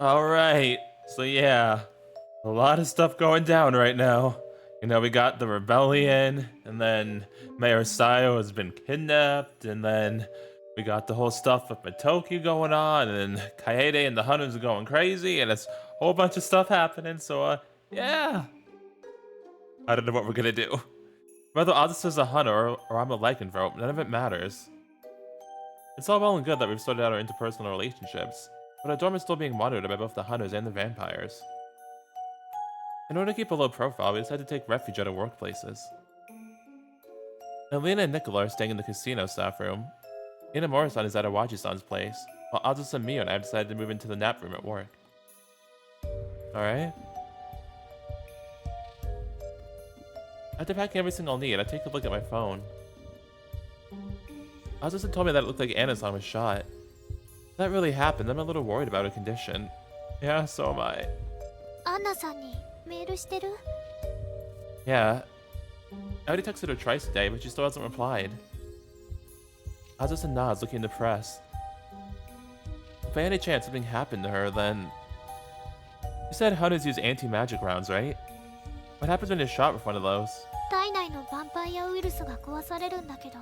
Alright, so yeah, a lot of stuff going down right now. You know, we got the rebellion, and then Mayor Sayo has been kidnapped, and then we got the whole stuff with Matoki going on, and Kaede and the hunters are going crazy, and it's a whole bunch of stuff happening, so yeah. I don't know what we're gonna do. Whether Azusa's a hunter or I'm a lycanthrope, none of it matters. It's all well and good that we've sorted out our interpersonal relationships, but our dorm is still being monitored by both the hunters and the vampires. In order to keep a low profile, we decided to take refuge at our workplaces. Elena and Nicola are staying in the casino staff room. Inamura-san is at Awaji-san's place, while Azusa, Mio, and I have decided to move into the nap room at work. Alright. After packing everything I'll need, I take a look at my phone. Azusa told me that it looked like Anna-san was shot. If that really happened, I'm a little worried about her condition. Yeah, so am I. Anna-sanにメールしてる? Yeah. I already texted her twice today, but she still hasn't replied. Azusa nods, looking depressed. If by any chance something happened to her, then... You said hunters use anti-magic rounds, right? What happens when you're shot with one of those? 体内のヴァンパイアウイルスが壊されるんだけど、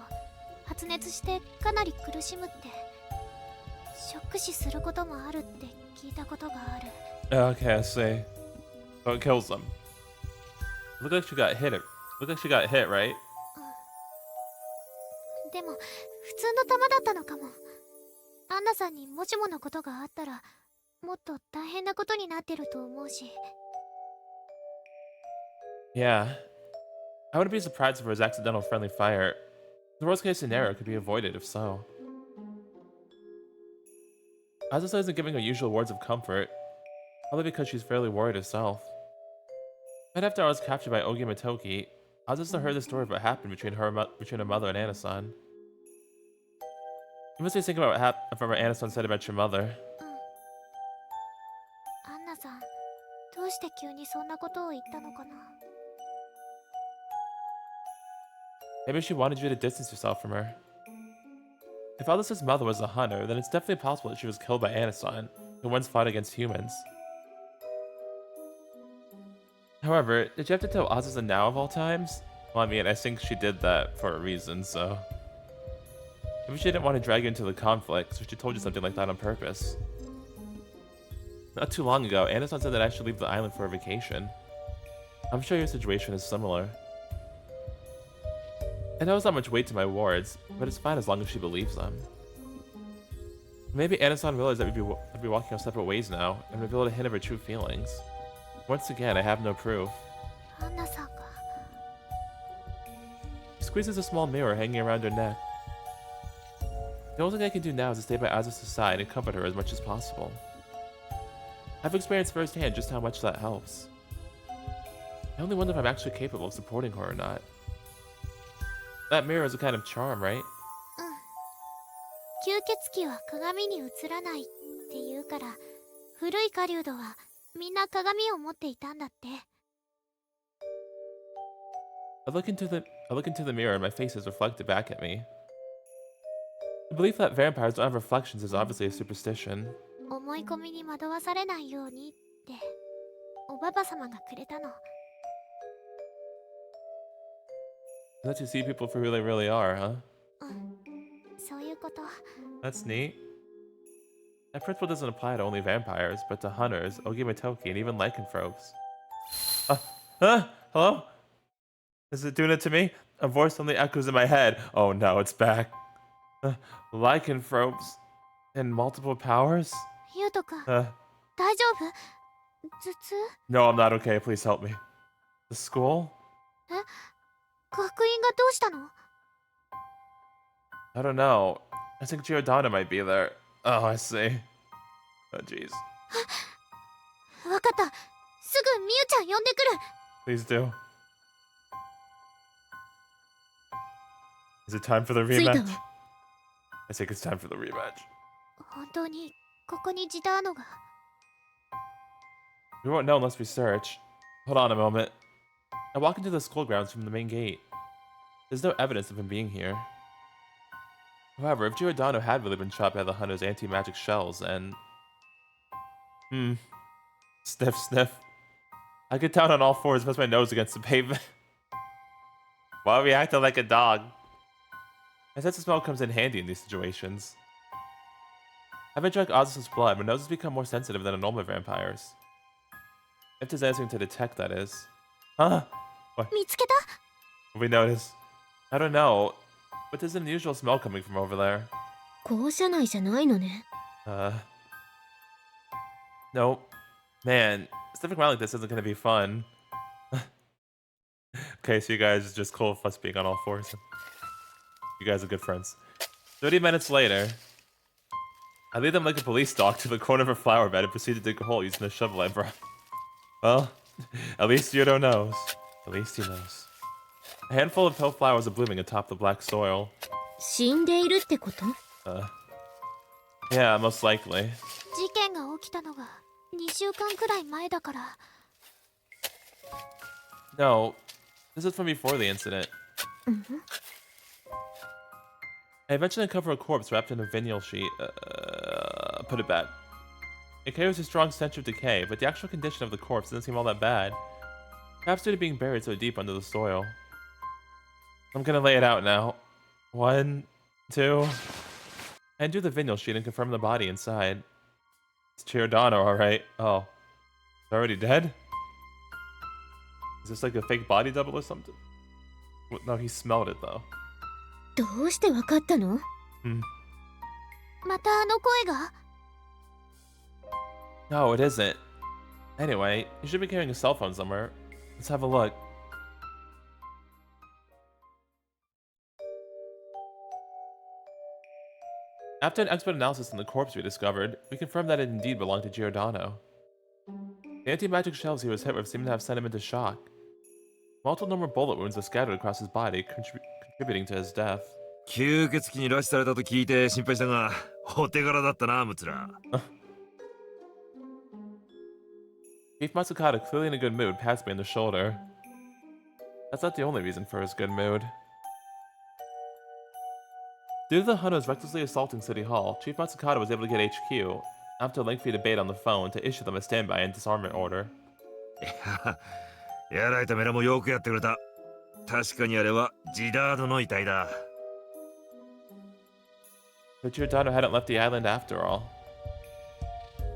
発熱してかなり苦しむって。ショック死することもあるって聞いたことがある。Okay, I see. So it kills them. Look like she got hit. Look like she got hit, right? でも普通の弾だったのかも。アンナさんにもしものことがあったら、もっと大変なことになってると思うし。Yeah. I wouldn't be surprised if it was accidental friendly fire. The worst case scenario could be avoided if so. Azusa isn't giving her usual words of comfort, probably because she's fairly worried herself. Right after I was captured by Ogi Matoki, Azusa heard the story of what happened between her mother and Anna-san. You must be thinking about what Anna-san said about your mother. アンナさん、どうして急にそんなことを言ったのかな? Maybe she wanted you to distance yourself from her. If Azusa's mother was a hunter, then it's definitely possible that she was killed by Anna-san, who once fought against humans. However, did you have to tell Azusa now of all times? Well, I mean, I think she did that for a reason, so... Maybe she didn't want to drag you into the conflict, so she told you something like that on purpose. Not too long ago, Anna-san said that I should leave the island for a vacation. I'm sure your situation is similar. I know it's not much weight to my words, but it's fine as long as she believes them. Maybe Anna-san realized that we'd be walking our separate ways now, and revealed a hint of her true feelings. Once again, I have no proof. She squeezes a small mirror hanging around her neck. The only thing I can do now is to stay by Azusa's side and comfort her as much as possible. I've experienced firsthand just how much that helps. I only wonder if I'm actually capable of supporting her or not. That mirror is a kind of charm, right? 吸血鬼は鏡に映らないって言うから、古い狩人はみんな鏡を持っていたんだって。I look into the mirror and my face is reflected back at me. The belief that vampires don't have reflections is obviously a superstition. 思い込みに惑わされないようにって、おばば様がくれたの。Let you see people for who they really are, huh? そういうこと。That's neat. That principle doesn't apply to only vampires, but to hunters, Ogimatoki, and even lycanthropes. Hello? Is it doing it to me? A voice suddenly echoes in my head. Oh no, it's back. Lycanthropes. And multiple powers? ユウト君、大丈夫? 頭痛? No, I'm not okay. Please help me. The school? え? 学院がどうしたの? I don't know. I think Giordano might be there. Oh, I see. Oh, jeez. わかった。すぐミユちゃん呼んでくる。 Please do. Is it time for the rematch? I think it's time for the rematch. 本当にここにジダーノが。 We won't know unless we search. Hold on a moment. I walk into the school grounds from the main gate. There's no evidence of him being here. However, if Giordano had really been shot by the hunter's anti-magic shells, then... Hmm. Sniff, sniff. I get down on all fours, press my nose against the pavement. Why are we acting like a dog? My sense of smell comes in handy in these situations. Having drunk Azusa's blood, my nose has become more sensitive than a normal vampire's. If there's anything to detect, that is. Huh? What? 見つけた What we notice? I don't know, but there's an unusual smell coming from over there. 校舎内じゃないのね。Nope. Man, sniffing around like this isn't gonna be fun. Okay, so you guys are just cool with us being on all fours. You guys are good friends. 30 minutes later, I lead them like a police dog to the corner of a flower bed and proceed to dig a hole using the shovel I brought. Well, at least Yuuto knows. At least he knows. A handful of pale flowers are blooming atop the black soil. 死んでいるってこと？ Yeah, most likely. 事件が起きたのが2週間くらい前だから。 No, this is from before the incident. I eventually uncover a corpse wrapped in a vinyl sheet. Put it back. It carries a strong stench of decay, but the actual condition of the corpse doesn't seem all that bad. Perhaps due to being buried so deep under the soil. I'm gonna lay it out now. 1, 2. I undo the vinyl sheet and confirm the body inside. It's Giordano, alright. Oh. It's already dead? Is this like a fake body double or something? No, he smelled it though. どうしてわかったの？またあの声が No, it isn't. Anyway, you should be carrying a cell phone somewhere. Let's have a look. After an expert analysis on the corpse we discovered, we confirmed that it indeed belonged to Giordano. The anti-magic shells he was hit with seemed to have sent him into shock. Multiple number of bullet wounds were scattered across his body, contributing to his death. 吸血鬼に拉致されたと聞いて心配したが、お手柄だったな、ムツラ。Chief Matsukata, clearly in a good mood, pats me on the shoulder. That's not the only reason for his good mood. Due to the Hunos recklessly assaulting City Hall, Chief Matsukata was able to get HQ, after a lengthy debate on the phone, to issue them a standby and disarmament order. やられたメラもよくやってくれた。確かにあれはジダードの遺体だ。But Giordano hadn't left the island after all.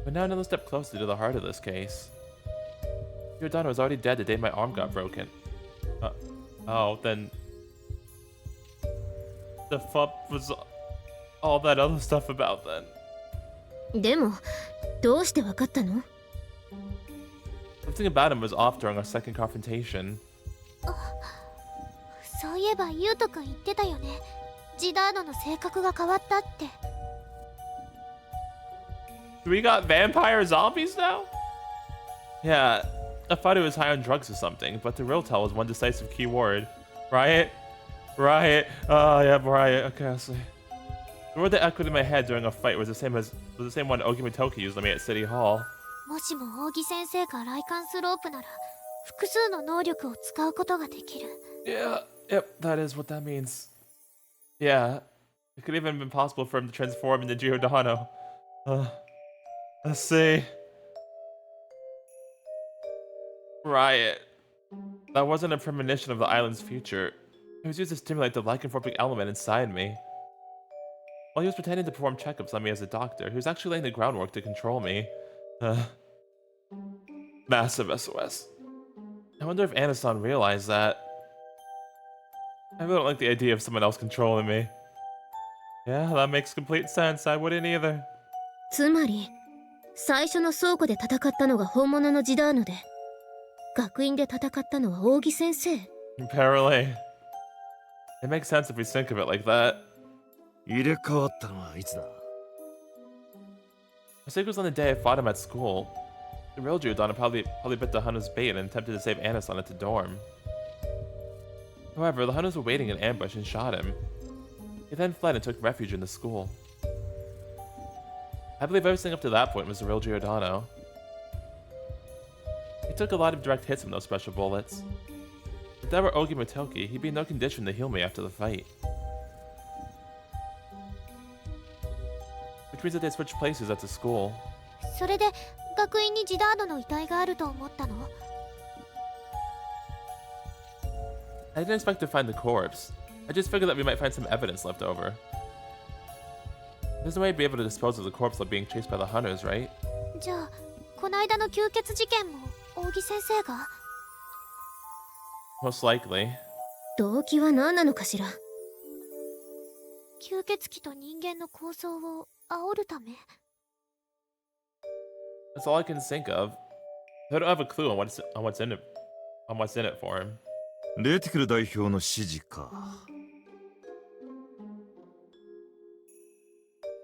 We're now another step closer to the heart of this case. Giordano was already dead the day my arm got broken. Oh, then... The fuck was all that other stuff about then? でも、どうしてわかったの？ Something about him was off during our second confrontation. そういえばユウトくん言ってたよね。ジダーノの性格が変わったって。 We got vampire zombies now? Yeah, I thought he was high on drugs or something, but the real tell was one decisive key word. Riot? Riot. Oh, yeah, Riot. Okay, I see. The word that echoed in my head during a fight was the same one Ogimitoki used on me at City Hall. もしも扇先生が雷管スロープなら複数の能力を使うことができる。 Yeah, yep, that is what that means. Yeah, it could even have been possible for him to transform into Giordano. Let's see. Riot. That wasn't a premonition of the island's future. It was used to stimulate the lycanthropic element inside me. While he was pretending to perform checkups on me as a doctor, he was actually laying the groundwork to control me. Massive SOS. I wonder if Anasan realized that. I really don't like the idea of someone else controlling me. Yeah, that makes complete sense. I wouldn't either. つまり、最初の倉庫で戦ったのが本物のジダーノで、学院で戦ったのは扇先生。Apparently. It makes sense if we think of it like that. 入れ替わったのはいつだ？ I think it was on the day I fought him at school. The real Giordano probably bit the Hunos' bait and attempted to save Anasan at the dorm. However, the Hunos were waiting in ambush and shot him. He then fled and took refuge in the school. I believe everything up to that point was the real Giordano. He took a lot of direct hits from those special bullets. If that were Ogi Motoki, he'd be in no condition to heal me after the fight. Which means that they switched places at the school. それで学学院にジダードの遺体があると思ったの？ I didn't expect to find the corpse. I just figured that we might find some evidence left over. There's no way to be able to dispose of the corpse while being chased by the hunters, right? じゃあこないだの吸血事件も扇先生が？ Most likely. 動機は何なのかしら。吸血鬼と人間の構想を煽るため？ That's all I can think of. I don't have a clue on what's in it for him. レティクル代表の指示か。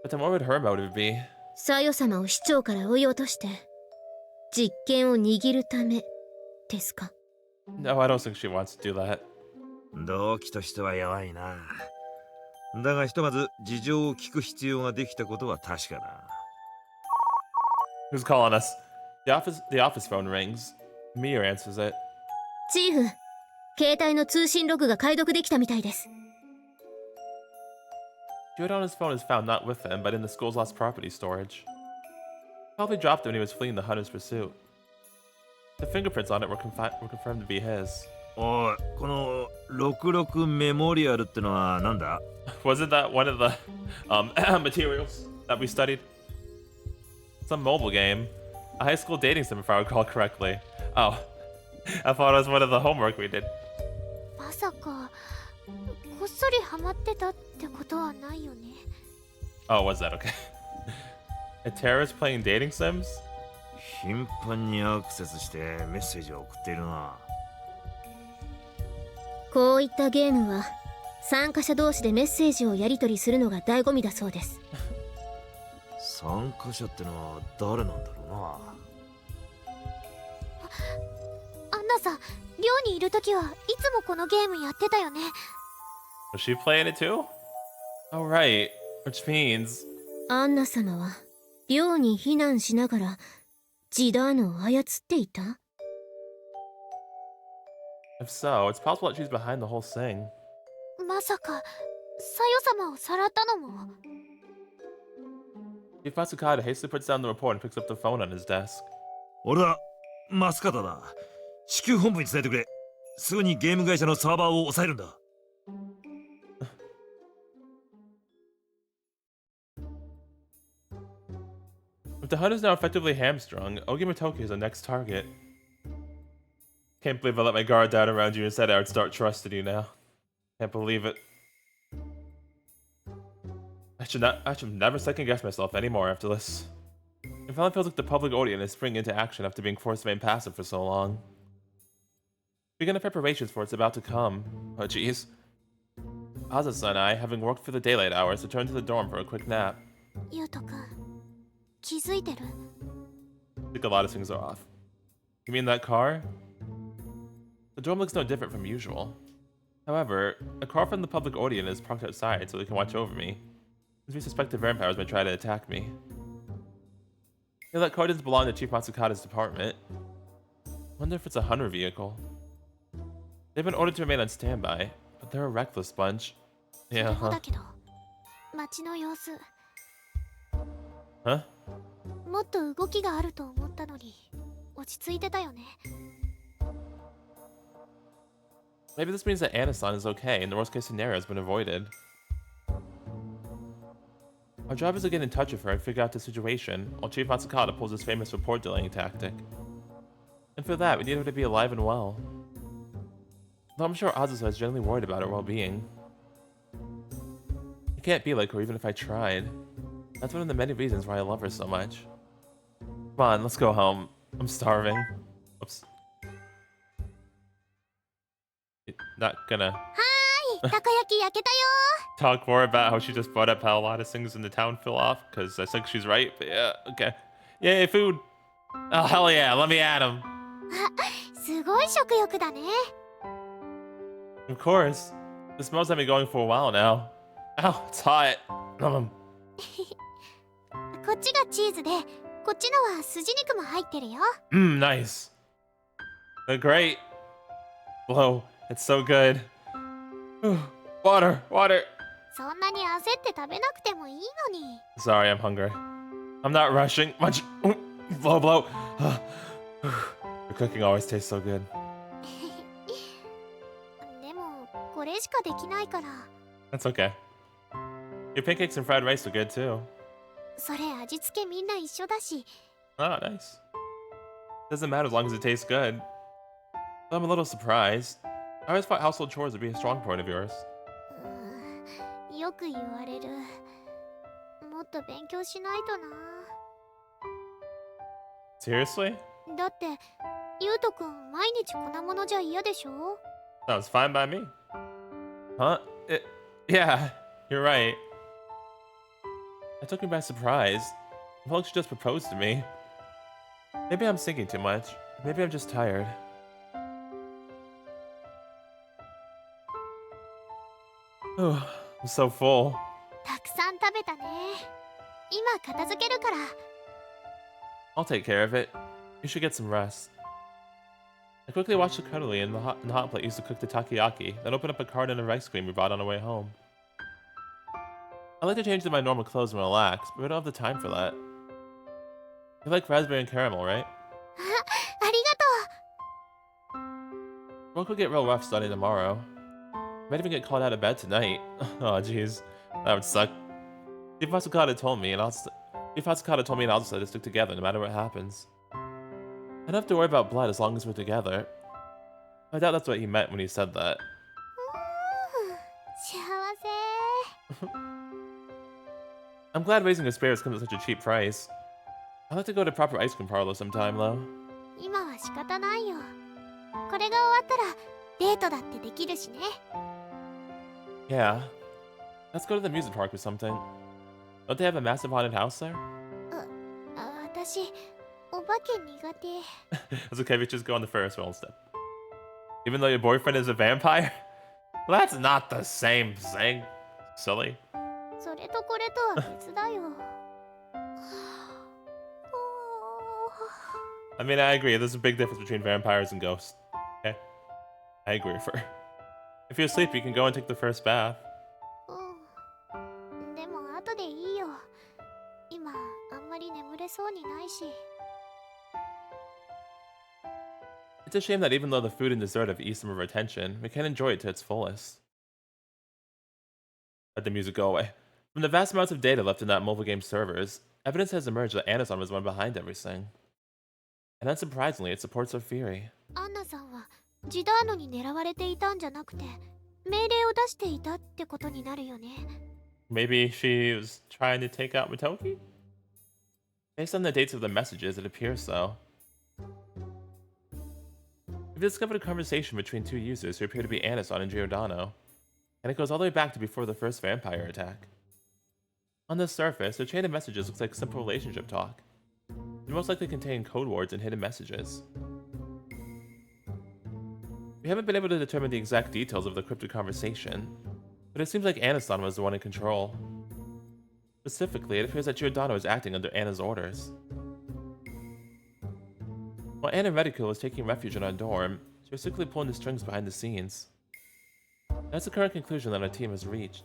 But then what would her motive be? サヨ様を市長から追い落として実権を握るためですか？ No, I don't think she wants to do that. 動機としては弱いな。だがひとまず事情を聞く必要ができたことは確かだ。Who's calling us? The office phone rings. Mia answers it. チーフ、携帯の通信ログが解読できたみたいです。Giordano's phone is found not with him, but in the school's lost property storage. Probably dropped it when he was fleeing the hunter's pursuit. The fingerprints on it were confirmed to be his. おい、この66メモリアルってのはなんだ？ Wasn't that one of the materials that we studied? Some mobile game. A high school dating sim, if I recall correctly. Oh, I thought it was one of the homework we did. まさかこっそりハマってたってことはないよね。 Oh, was that okay? A terrorist playing dating sims? 頻繁にアクセスしてメッセージを送っているな。こういったゲームは参加者同士でメッセージをやり取りするのが醍醐味だそうです。参加者ってのは誰なんだろうな。アンナさん、寮にいるときはいつもこのゲームやってたよね。 Was she playing it too? Oh, right. Which means... アンナ様は寮に避難しながらジダーノを操っていた？ If so, it's possible that she's behind the whole thing. まさかサヨ様をさらったのも？ Chief Matsukata hastily puts down the report and picks up the phone on his desk. 俺だ、マスカタだ。至急本部に伝えてくれ。すぐにゲーム会社のサーバーを抑えるんだ。With the hunt is now effectively hamstrung, Ogimotoki is the next target. Can't believe I let my guard down around you and said I would start trusting you now. Can't believe it. I should never second guess myself anymore after this. It finally feels like the public audience is springing into action after being forced to remain passive for so long. Begin the preparations for what's about to come. Oh jeez. Azusa and I, having worked through the daylight hours, returned to the dorm for a quick nap. ユウト君、気づいてる？ I think a lot of things are off. You mean that car? The dorm looks no different from usual. However, a car from the public audience is parked outside so they can watch over me, since we suspect the vampires may try to attack me. Yeah, that car doesn't belong to Chief Matsukata's department. Wonder if it's a hunter vehicle. They've been ordered to remain on standby, but they're a reckless bunch. それ Yeah, も huh? だけど、街の様子 Huh? もっと動きがあると思ったのに落ち着いてたよね。 Maybe this means that Anasan is okay and the worst case scenario has been avoided. Our job is to get in touch with her and figure out the situation, while Chief Matsukata pulls his famous report delaying tactic. And for that, we need her to be alive and well. Though I'm sure Azusa is generally worried about her well-being. I can't be like her even if I tried. That's one of the many reasons why I love her so much. Come on, let's go home. I'm starving. Oops. Not gonna はーい、たこ焼き焼けたよ talk more about how she just brought up how a lot of things in the town fell off, because I think she's right, but yeah, okay. Yay, food! Oh, hell yeah, let me at him! ー。すごい食欲だね。 Of course. The smells have been going for a while now. Ow, it's hot. こっちがチーズで、こっちのは筋肉も入ってるよ。Nice. They're great. Whoa, it's so good. Water, water. そんなに焦って食べなくてもいいのに。 Sorry, I'm hungry. I'm not rushing. Much. Blow, blow. Your cooking always tastes so good. でもこれしかできないから。 That's okay. Your pancakes and fried rice are good too. それ味付けみんな一緒だし。 Oh, nice. Doesn't matter as long as it tastes good. But I'm a little surprised. I always thought household chores would be a strong point of yours. よく言われる。もっと勉強しないとな。 Seriously? だってゆうとくん毎日粉物じゃ嫌でしょ。 Sounds fine by me. Huh? Yeah, you're right. That took me by surprise. I felt like she just proposed to me. Maybe I'm thinking too much. Maybe I'm just tired. Oh, I'm so full. たくさん食べたね。今片付けるから。 I'll take care of it. You should get some rest. I quickly watched the cuddly in the hot plate used to cook the takoyaki, then opened up a carton of ice cream we brought on our way home. I like to change into my normal clothes and relax, but we don't have the time for that. You like raspberry and caramel, right? ありがとう。 Work will get real rough starting tomorrow. Might even get called out of bed tonight. Oh, jeez. That would suck. If Masukata told me, and I'll just let us stick together no matter what happens. I don't have to worry about blood as long as we're together. I doubt that's what he meant when he said that. 幸せ。 I'm glad raising your spirits comes at such a cheap price. I'd like to go to proper ice cream parlor sometime, though. 今は仕方ないよ。これが終わったらデートだってできるしね。 Yeah. Let's go to the amusement park or something. Don't they have a massive haunted house there? 私お化け苦手。 It's okay if you just go on the Ferris wheel instead. Even though your boyfriend is a vampire? Well, that's not the same thing. Silly. それとこれとは別だよ。 I mean, I agree. There's a big difference between vampires and ghosts. Okay? I agree with her. If you're asleep, you can go and take the first bath. でも後でいいよ。今あんまり眠れそうにないし。 It's a shame that even though the food and dessert have eased some of our attention, we can't enjoy it to its fullest. Let the music go away. From the vast amounts of data left in that mobile game servers, evidence has emerged that Anasan was the one behind everything. And unsurprisingly, it supports our theory. アンナさんはジダーノに狙われていたんじゃなくて命令を出していたってことになるよね。 Maybe she was trying to take out Matoki? Based on the dates of the messages, it appears so. We've discovered a conversation between two users who appear to be Anasan and Giordano, and it goes all the way back to before the first vampire attack. On the surface, the chain of messages looks like simple relationship talk. They most likely contain code words and hidden messages. We haven't been able to determine the exact details of the cryptic conversation, but it seems like Anasan was the one in control. Specifically, it appears that Giordano is acting under Anna's orders. While Anna Reticle was taking refuge in our dorm, she was secretly pulling the strings behind the scenes. That's the current conclusion that our team has reached.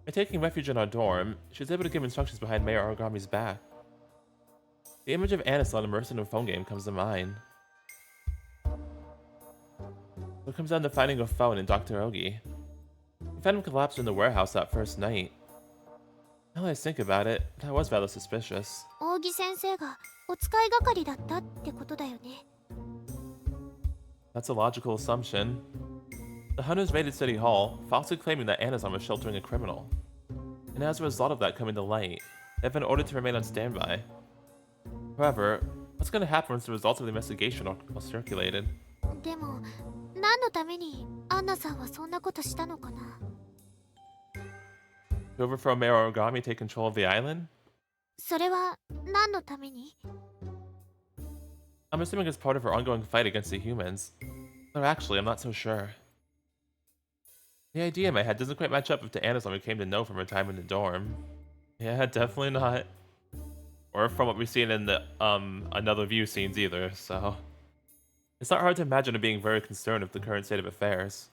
By taking refuge in our dorm, she was able to give instructions behind Mayor Origami's back. The image of Anasan immersed in a phone game comes to mind. So it comes down to finding a phone in Dr. Ogi. We found him collapsed in the warehouse that first night. Now that I think about it, that was rather suspicious. 扇先生がお使い係だったってことだよね。 That's a logical assumption. The hunters raided City Hall, falsely claiming that Anasan was sheltering a criminal. And as a result of that coming to light, they've been ordered to remain on standby. However, what's going to happen once the results of the investigation are circulated? でも何のためにアンナさんはそんなことしたのかな。 To overthrow Mayor Origami and take control of the island? それは何のために？ I'm assuming it's part of her ongoing fight against the humans. Or actually, I'm not so sure. The idea in my head doesn't quite match up with the Anasan we came to know from her time in the dorm. Yeah, definitely not. Or from what we've seen in the another view scenes either, so it's not hard to imagine her being very concerned with the current state of affairs.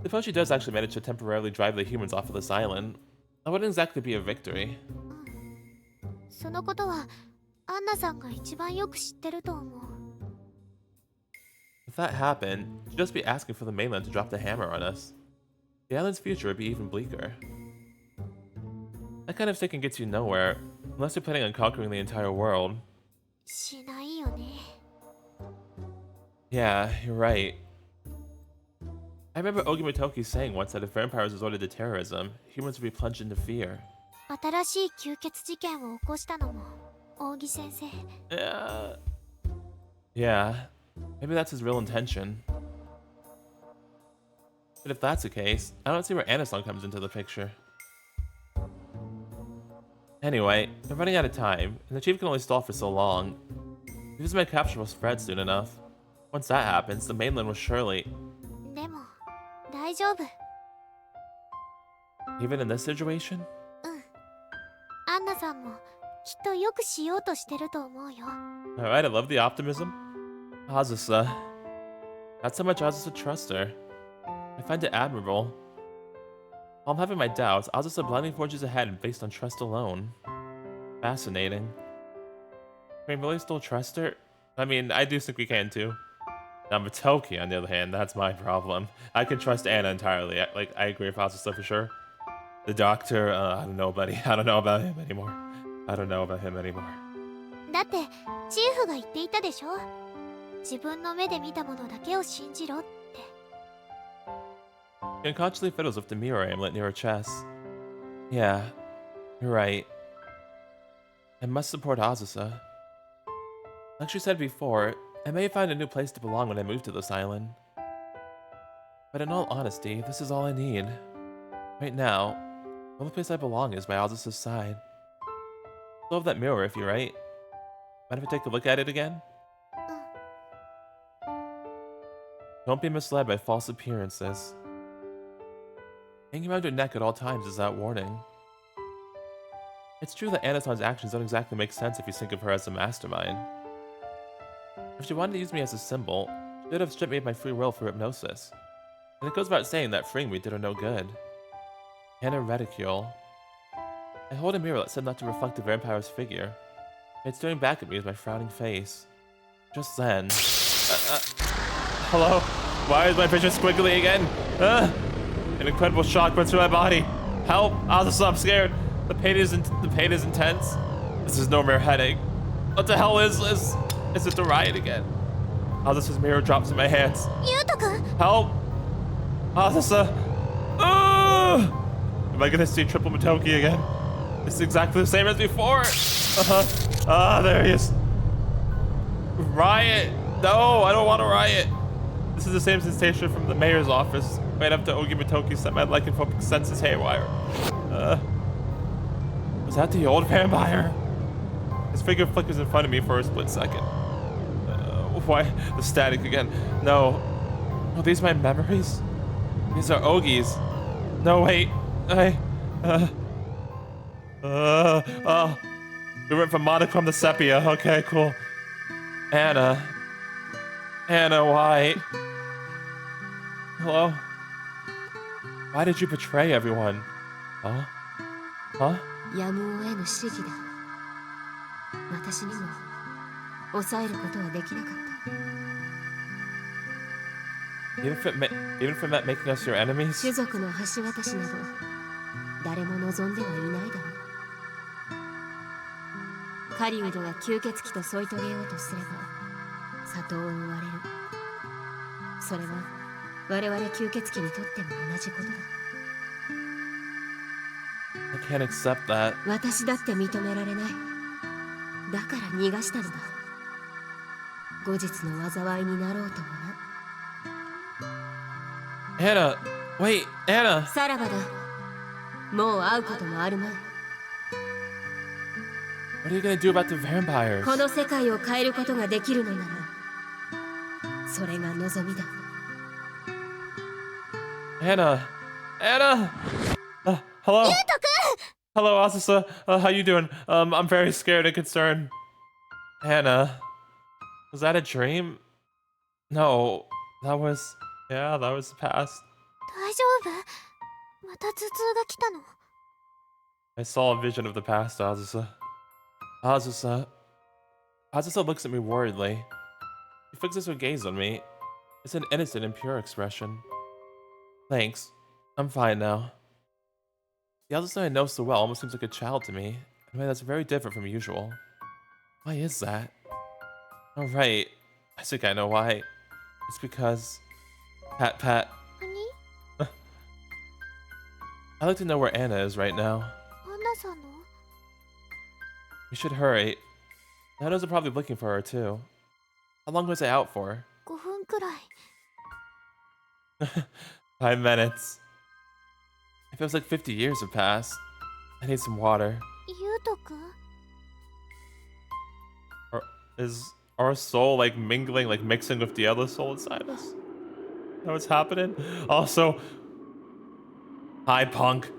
Suppose she does actually manage to temporarily drive the humans off of this island. That wouldn't exactly be a victory. そのことはアンナさんが一番よく知ってると思う。 If that happened, she'd just be asking for the mainland to drop the hammer on us. The island's future would be even bleaker. That kind of thinking gets you nowhere, unless you're planning on conquering the entire world. しないよね。 Yeah, you're right. I remember Ogimotoki saying once that if vampires resorted to terrorism, humans would be plunged into fear. 新しい吸血事件を起こしたのも扇先生。 Yeah, maybe that's his real intention. But if that's the case, I don't see where Anasan comes into the picture. Anyway, we're running out of time, and the chief can only stall for so long. Because my capture will spread soon enough. Once that happens, the mainland will surely... でも大丈夫。 Even in this situation? アンナさんもきっとよくしようとしてると思うよ。 Alright, I love the optimism. Azusa. That's how much Azusa trusts her. I find it admirable. While I'm having my doubts, Azusa blindly forges ahead based on trust alone. Fascinating. Can we really still trust her? I mean, I do think we can too. Now, Matoki, on the other hand, that's my problem. I can trust Anna entirely. I agree with Azusa for sure. The doctor, I don't know, buddy. I don't know about him anymore. I don't know about him anymore. だってチーフが言っていたでしょ。自分の目で見たものだけを信じろって。 She unconsciously fiddles with the mirror amulet near her chest. Yeah, you're right. I must support Azusa. Like she said before, I may find a new place to belong when I move to this island. But in all honesty, this is all I need. Right now, the only place I belong is by Azusa's side. Still have that mirror if you're right. Mind if I take a look at it again? Don't be misled by false appearances. Hanging around your neck at all times is that warning. It's true that Anaton's actions don't exactly make sense if you think of her as a mastermind. If she wanted to use me as a symbol, she would have stripped me of my free will for hypnosis. And it goes without saying that freeing me did her no good. Anna Reticule. I hold a mirror that said not to reflect the vampire's figure. And it's staring back at me with my frowning face. Just then... hello? Why is my vision squiggly again? An incredible shock runs through my body. Help! Azusa, I'm scared. The pain is intense. This is no mere headache. What the hell is this? Is it the riot again? Azusa's mirror drops in my hands. Yuuto-kun! Help! Azusa! Am I gonna see Triple Matoki again? It's exactly the same as before. There he is. Riot! No, I don't want to riot. This is the same sensation from the mayor's office. Right after Ogimotoki set my lycanthropic senses haywire. Was that the old vampire? His figure flickers in front of me for a split second. Why the static again? No. Are these my memories? These are Ogi's. No, wait. We went from monochrome to sepia. Okay, cool. Anna, why? Hello? Why did you betray everyone? Huh? やむを得ぬ指示だ。私にも抑えることはできなかった。Even if it meant making us your enemies? 種族の橋渡しなど誰も望んではいないだろう。狩人が吸血鬼と添い遂げようとすれば里を追われる。それは我々吸血鬼にとっても同じことだ。I can't accept that. 私だって認められない。だから逃がしたのだ。後日の災いになろうともな。Anna! Wait, Anna! さらばだ。もう会うこともあるまい。 What are you gonna do about the vampires? この世界を変えることができるのならそれが望みだ。 Anna! Hello? Hello, Azusa. How you doing? I'm very scared and concerned. Anna, was that a dream? No, that was the past. 大丈夫？また頭痛が来たの？ I saw a vision of the past, Azusa. Azusa. Azusa looks at me worriedly. She fixes her gaze on me. It's an innocent and pure expression. Thanks. I'm fine now. The Azusa I know so well almost seems like a child to me, in a way that's very different from usual. Why is that? Oh right, I think I know why. It's because... Pat. 何 I'd like to know where Anna is right now. アンナさんの We should hurry. The Shadows are probably looking for her too. How long was I out for? 5分くらい 5 minutes. It feels like 50 years have passed. I need some water. ユウトくん Is our soul like mingling, like mixing with the other soul inside us? Is that what's happening? Also, hi punk.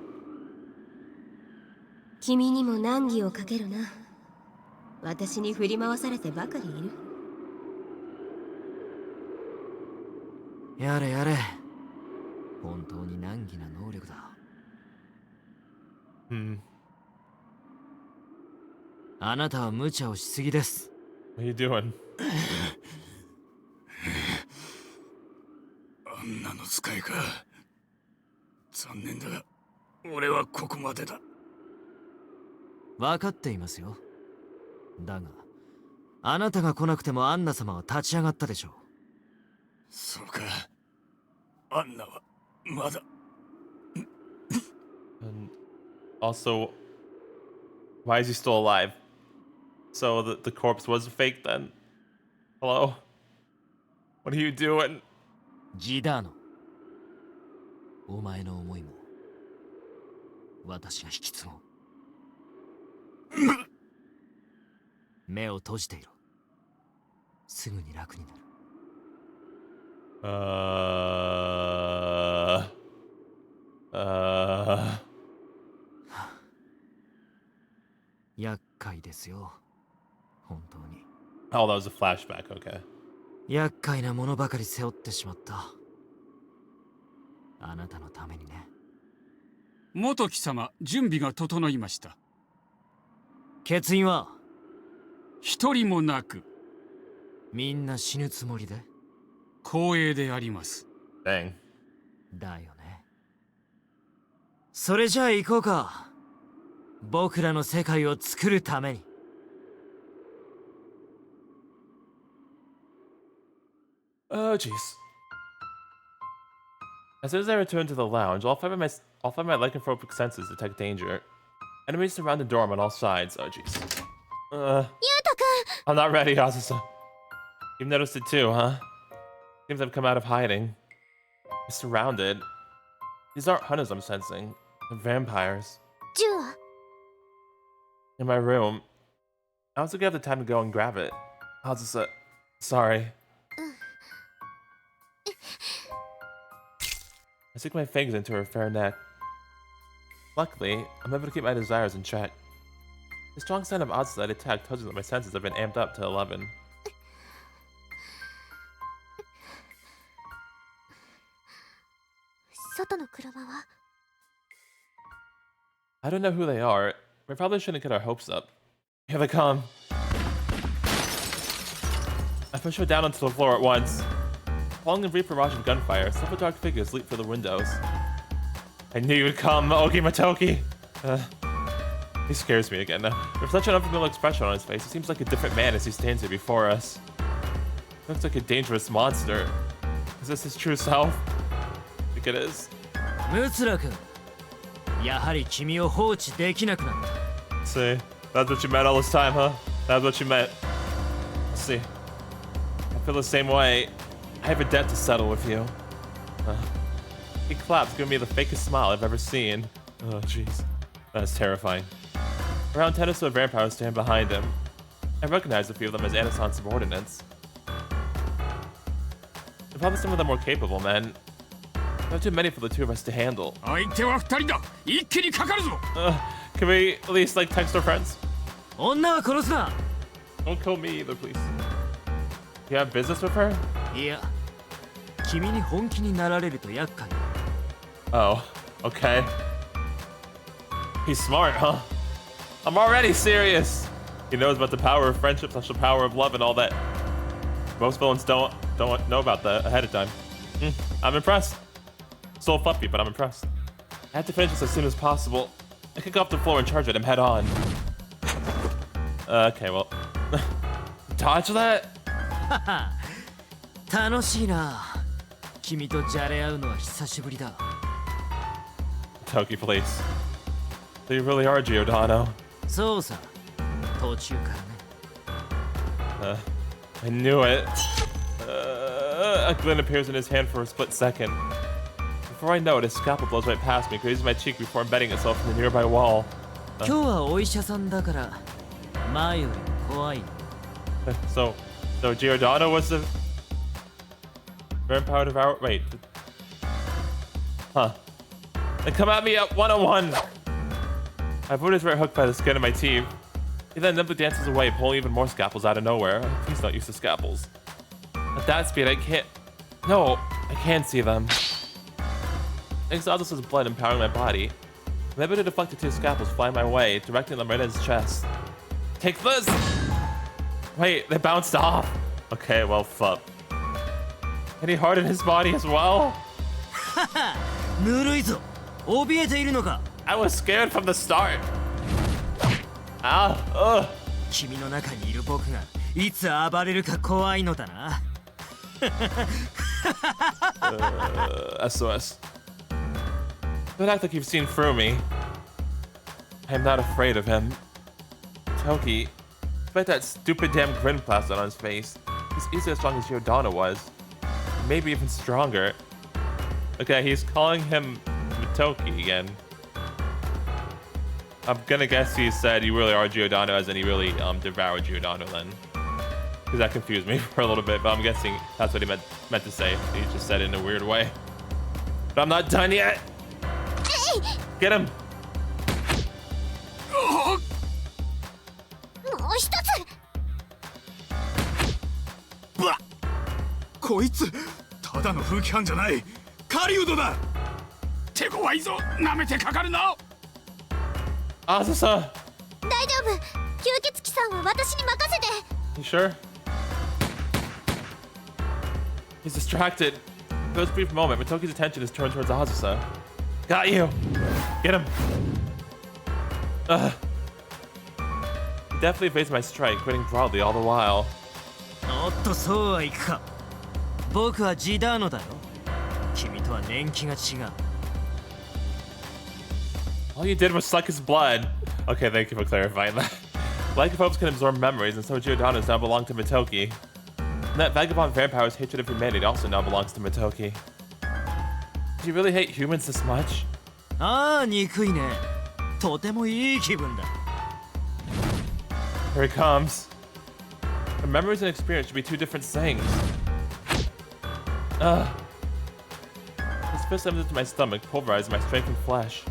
君にも難儀をかけるな。私に振り回されてばかりいる。やれやれ。本当に難儀な能力だ。あなたは無茶をしすぎです。What are you doing? あんなの使いか。残念だが、俺はここまでだ。分かっていますよ。だが、あなたが来なくてもアンナ様は立ち上がったでしょう。そうか。アンナはまだ。And also, why is he still alive? So the corpse was fake then? Hello? What are you doing? ジダーノ。お前の思いも私が引き継ごう。目を閉じていろ。すぐに楽になる。厄介ですよ。本当に。Oh, that was a flashback, okay. 厄介なものばかり背負ってしまった。あなたのためにね。元貴様、準備が整いました。欠員は一人もなく。みんな死ぬつもりで。光栄であります。Dang. だよね。それじゃあ行こうか。僕らの世界を作るために。Oh, jeez. As soon as I return to the lounge, all five of my lycanthropic senses detect danger. Enemies surround the dorm on all sides. Oh, jeez. I'm not ready, Azusa. You've noticed it too, huh? Seems I've come out of hiding. I'm surrounded. These aren't hunters I'm sensing. They're vampires. ジュア In my room. I also have the time to go and grab it. Azusa, sorry. I stick my fingers into her fair neck. Luckily, I'm able to keep my desires in check. The strong scent of Azusa I detect tells me that my senses have been amped up to 11. 外の車は I don't know who they are. We probably shouldn't get our hopes up. Here they come. I push her down onto the floor at once. Following a brief barrage of gunfire, several dark figures leap through the windows. I knew you'd come, Ogi Matoki! He scares me again. With such an unfamiliar expression on his face, it seems like a different man as he stands here before us. He looks like a dangerous monster. Is this his true self? I think it is. ムツラ君、やはり君を放置できなくなった。 See, that's what you meant all this time, huh? That's what you meant. Let's see. I feel the same way. I have a debt to settle with you. He claps, giving me the fakest smile I've ever seen. Oh, jeez. That's terrifying. Around 10 or so vampires stand behind him. I recognize a few of them as Anasan's subordinates. And probably some of them more capable men. There are too many for the two of us to handle. 相手は二人だ。一気にかかるぞ。Can we at least, like, text our friends? 女は殺すな。 Don't kill me either, please. You have business with her? いや、君に本気になられると厄介。 Oh, okay. He's smart, huh? I'm already serious. He knows about the power of friendship, special power of love, and all that. Most villains don't know about that ahead of time. I'm impressed. So fluffy, but I'm impressed. I have to finish this as soon as possible. I kick off the floor and charge at him head on. Okay, well. Dodge that? 楽しいな。君とじゃれ合うのは久しぶりだ。Toki, please. So you really are Giordano. そうさ。途中からね。I knew it. A glint appears in his hand for a split second. Before I know it, his scalpel blows right past me, grazing my cheek before embedding itself in the nearby wall. 今日はお医者さんだから前よりも怖い。So Giordano was the vampire devourer. Wait. Huh. They come at me at 101. My boot is right hooked by the skin of my teeth. He then nimbly dances away, pulling even more scalpels out of nowhere. He's not used to scalpels. At that speed, I can't. No, I can't see them. Thanks to Azusa's blood empowering my body, I'm able to deflect the two scalpels flying my way, directing them right at his chest. Take this! Wait, they bounced off. Okay, well, fuck. Any heart in his body as well? ぬるいぞ。怯えているのか。I was scared from the start. Ah, ugh. 君の中にいる僕がいつ暴れるか怖いのだな。SOS. Don't act like you've seen through me. I'm not afraid of him. Toki, despite that stupid damn grin plastered on his face, he's easily as strong as Giordano was. Maybe even stronger. Okay, he's calling him Toki again. I'm gonna guess he said you really are Giordano, as in he really devoured Giordano then. Because that confused me for a little bit, but I'm guessing that's what he meant to say. He just said it in a weird way. But I'm not done yet! Get him! もう一つ。ぶわっこいつただの風紀犯じゃない狩人だ手強いぞ舐めてかかるな Azusa! 大丈夫。吸血鬼さんは私に任せて。 You sure? He's distracted. For this brief moment, Matoki's attention is turned towards Azusa. Got you! Get him! He definitely evades my strike, grinning broadly all the while. おっとそうはいくか。僕はジダーノだよ。君とは年季が違う。 All you did was suck his blood. Okay, thank you for clarifying that. Lycanthropes can absorb memories, and so Giordano's now belong to Matoki. And that vagabond vampire's hatred of humanity also now belongs to Matoki. Do you really hate humans this much? ああ、憎いね。とてもいい気分だ。 Here he comes. The memories and experience should be two different things. His fist slammed into my stomach, pulverizing my strength and flesh.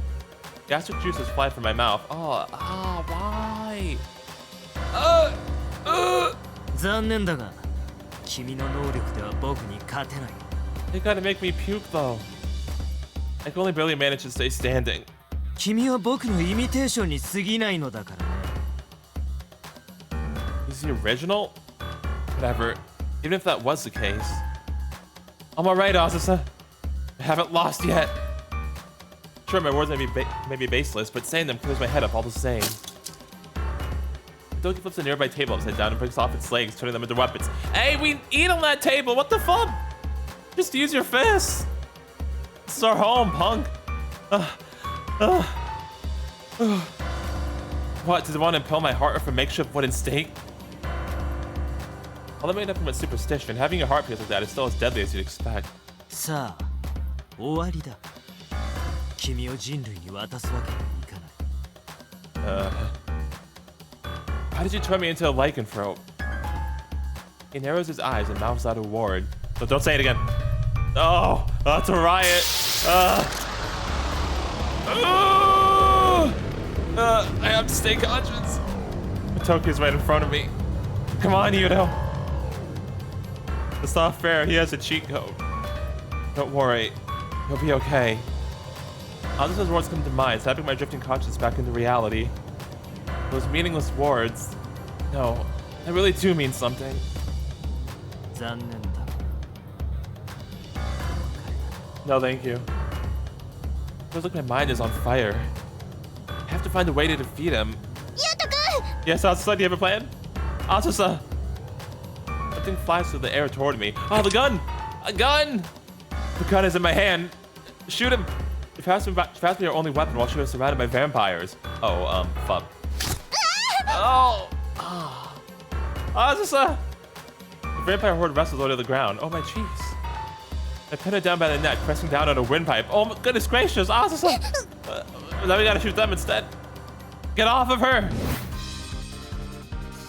Gastric juices fly from my mouth. Why? 残念だが、君の能力では僕に勝てない。 They gotta make me puke though. I can only barely manage to stay standing. 君は僕のイミテーションに過ぎないのだからね。 Is he original? Whatever. Even if that was the case. I'm alright, Azusa. I haven't lost yet. Sure, my words may be baseless, but saying them clears my head up all the same. Doki flips a nearby table upside down and breaks off its legs, turning them into weapons. Hey, we eat on that table! What the fuck? Just use your fists! This is our home, punk! What, does it want to impale my heart with a makeshift wooden stake? I'll admit nothing but superstition. Having your heart pierced like that is still as deadly as you'd expect. さあ、終わりだ。君を人類に渡すわけにはいかない。Why did you turn me into a lycanthrope? He narrows his eyes and mouths out a word. So don't say it again. Oh, that's a riot. I have to stay conscious. Toki's right in front of me. Come on, Yuuto. It's not fair. He has a cheat code. Don't worry. He'll be okay. Azusa's words come to mind, snapping my drifting conscience back into reality. Those meaningless words. No, I really do mean something. 残念だ。 No, thank you. Feels like my mind is on fire. I have to find a way to defeat him. Yuuto-kun! Yes, Azusa, do you have a plan? Azusa! Something flies through the air toward me. Oh, the gun! A gun! The gun is in my hand. Shoot him! It passed me our only weapon while she was surrounded by vampires. Oh, fuck. Oh! Azusa! The vampire horde wrestles over the ground. Oh, my cheeks. I pin her down by the neck, pressing down on a windpipe. Oh, my goodness gracious, Azusa! Now we gotta shoot them instead. Get off of her!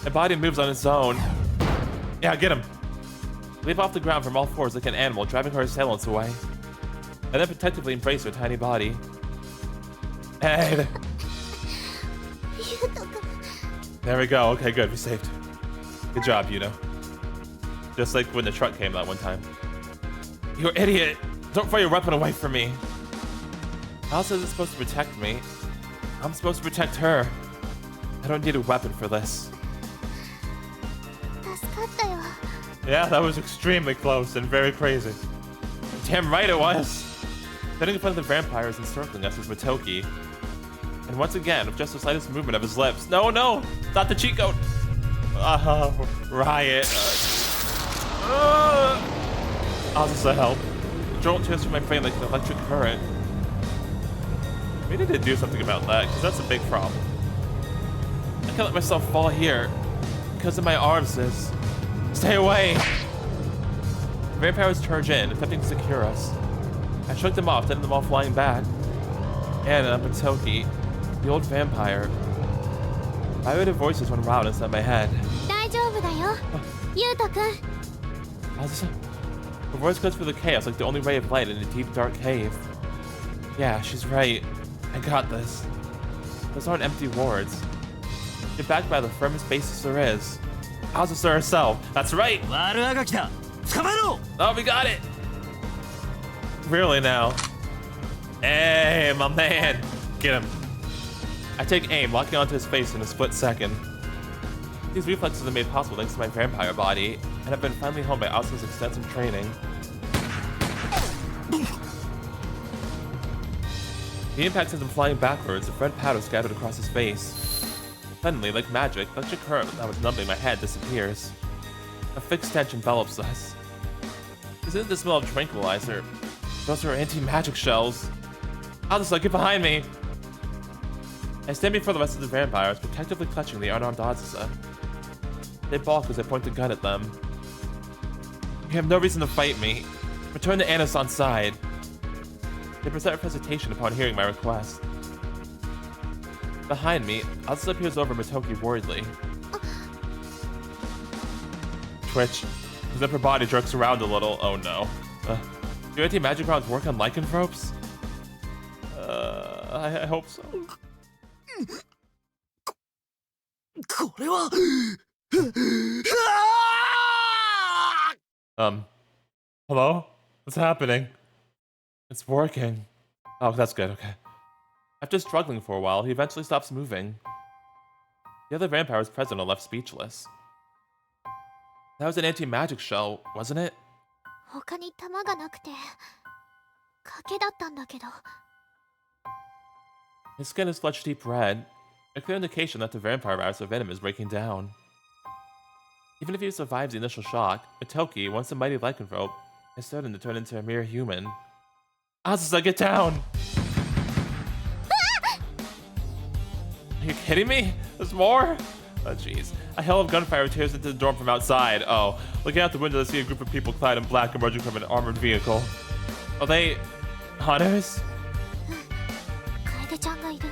My body moves on its own. Yeah, get him. Leap off the ground from all fours like an animal, driving her assailants away. And then protectively embrace her tiny body. Hey, there we go. Okay, good. We saved. Good job, Yuuto. Just like when the truck came that one time. You idiot! Don't throw your weapon away from me. Azusa isn't supposed to protect me. I'm supposed to protect her. I don't need a weapon for this. 助かったよ。 Yeah, that was extremely close and very crazy. Damn right it was. Standing in front of the vampires encircling us is Motoki. And once again, with just the slightest movement of his lips. No, no! Not the cheat code! Riot. Azusa, help. The jolt tears through my brain like an electric current. We need to do something about that, because that's a big problem. I can't let myself fall here. Because of my arms, sis. Stay away! The vampires charge in, attempting to secure us. I shook them off, sending them all flying back. Anna, Motoki, the old vampire. Violated voices went round inside my head. 大丈夫だよ。Yuuto-kun. Azusa. Her voice cuts through the chaos like the only ray of light in a deep, dark cave. Yeah, she's right. I got this. Those aren't empty words. You're backed by the firmest basis there is. Azusa herself. That's right! 悪あがきだ。捕まえろ。 Oh, we got it! Really now? Hey, my man! Get him. I take aim, locking onto his face in a split second. These reflexes are made possible thanks to my vampire body, and have been finally honed by Azusa's extensive training. The impact sends him flying backwards, a red powder scattered across his face. Suddenly, like magic, the electric current that was numbing my head disappears. A fixed stench envelops us. This isn't the smell of tranquilizer. Those are anti-magic shells. Azusa, get behind me! I stand before the rest of the vampires, protectively clutching the unarmed Azusa. They balk as I point the gun at them. You have no reason to fight me. Return to Anason's side. They present hesitation upon hearing my request. Behind me, Azusa peers over Motoki worriedly. Twitch. His upper body jerks around a little. Oh no. Do anti-magic rounds work on lycanthropes? I hope so. これは。Hello? What's happening? It's working. Oh, that's good, okay. After struggling for a while, he eventually stops moving. The other vampires present are left speechless. That was an anti-magic shell, wasn't it? 他に弾がなくて賭けだったんだけど。 His skin is flushed deep red, a clear indication that the vampire virus of venom is breaking down. Even if he survives the initial shock, Motoki, once a mighty lycanthrope, is certain to turn into a mere human. Azusa, get down! Are you kidding me? There's more? Oh jeez. A hail of gunfire tears into the dorm from outside. Oh, looking out the window to see a group of people clad in black emerging from an armored vehicle. Are they hunters? 楓ちゃんがいる。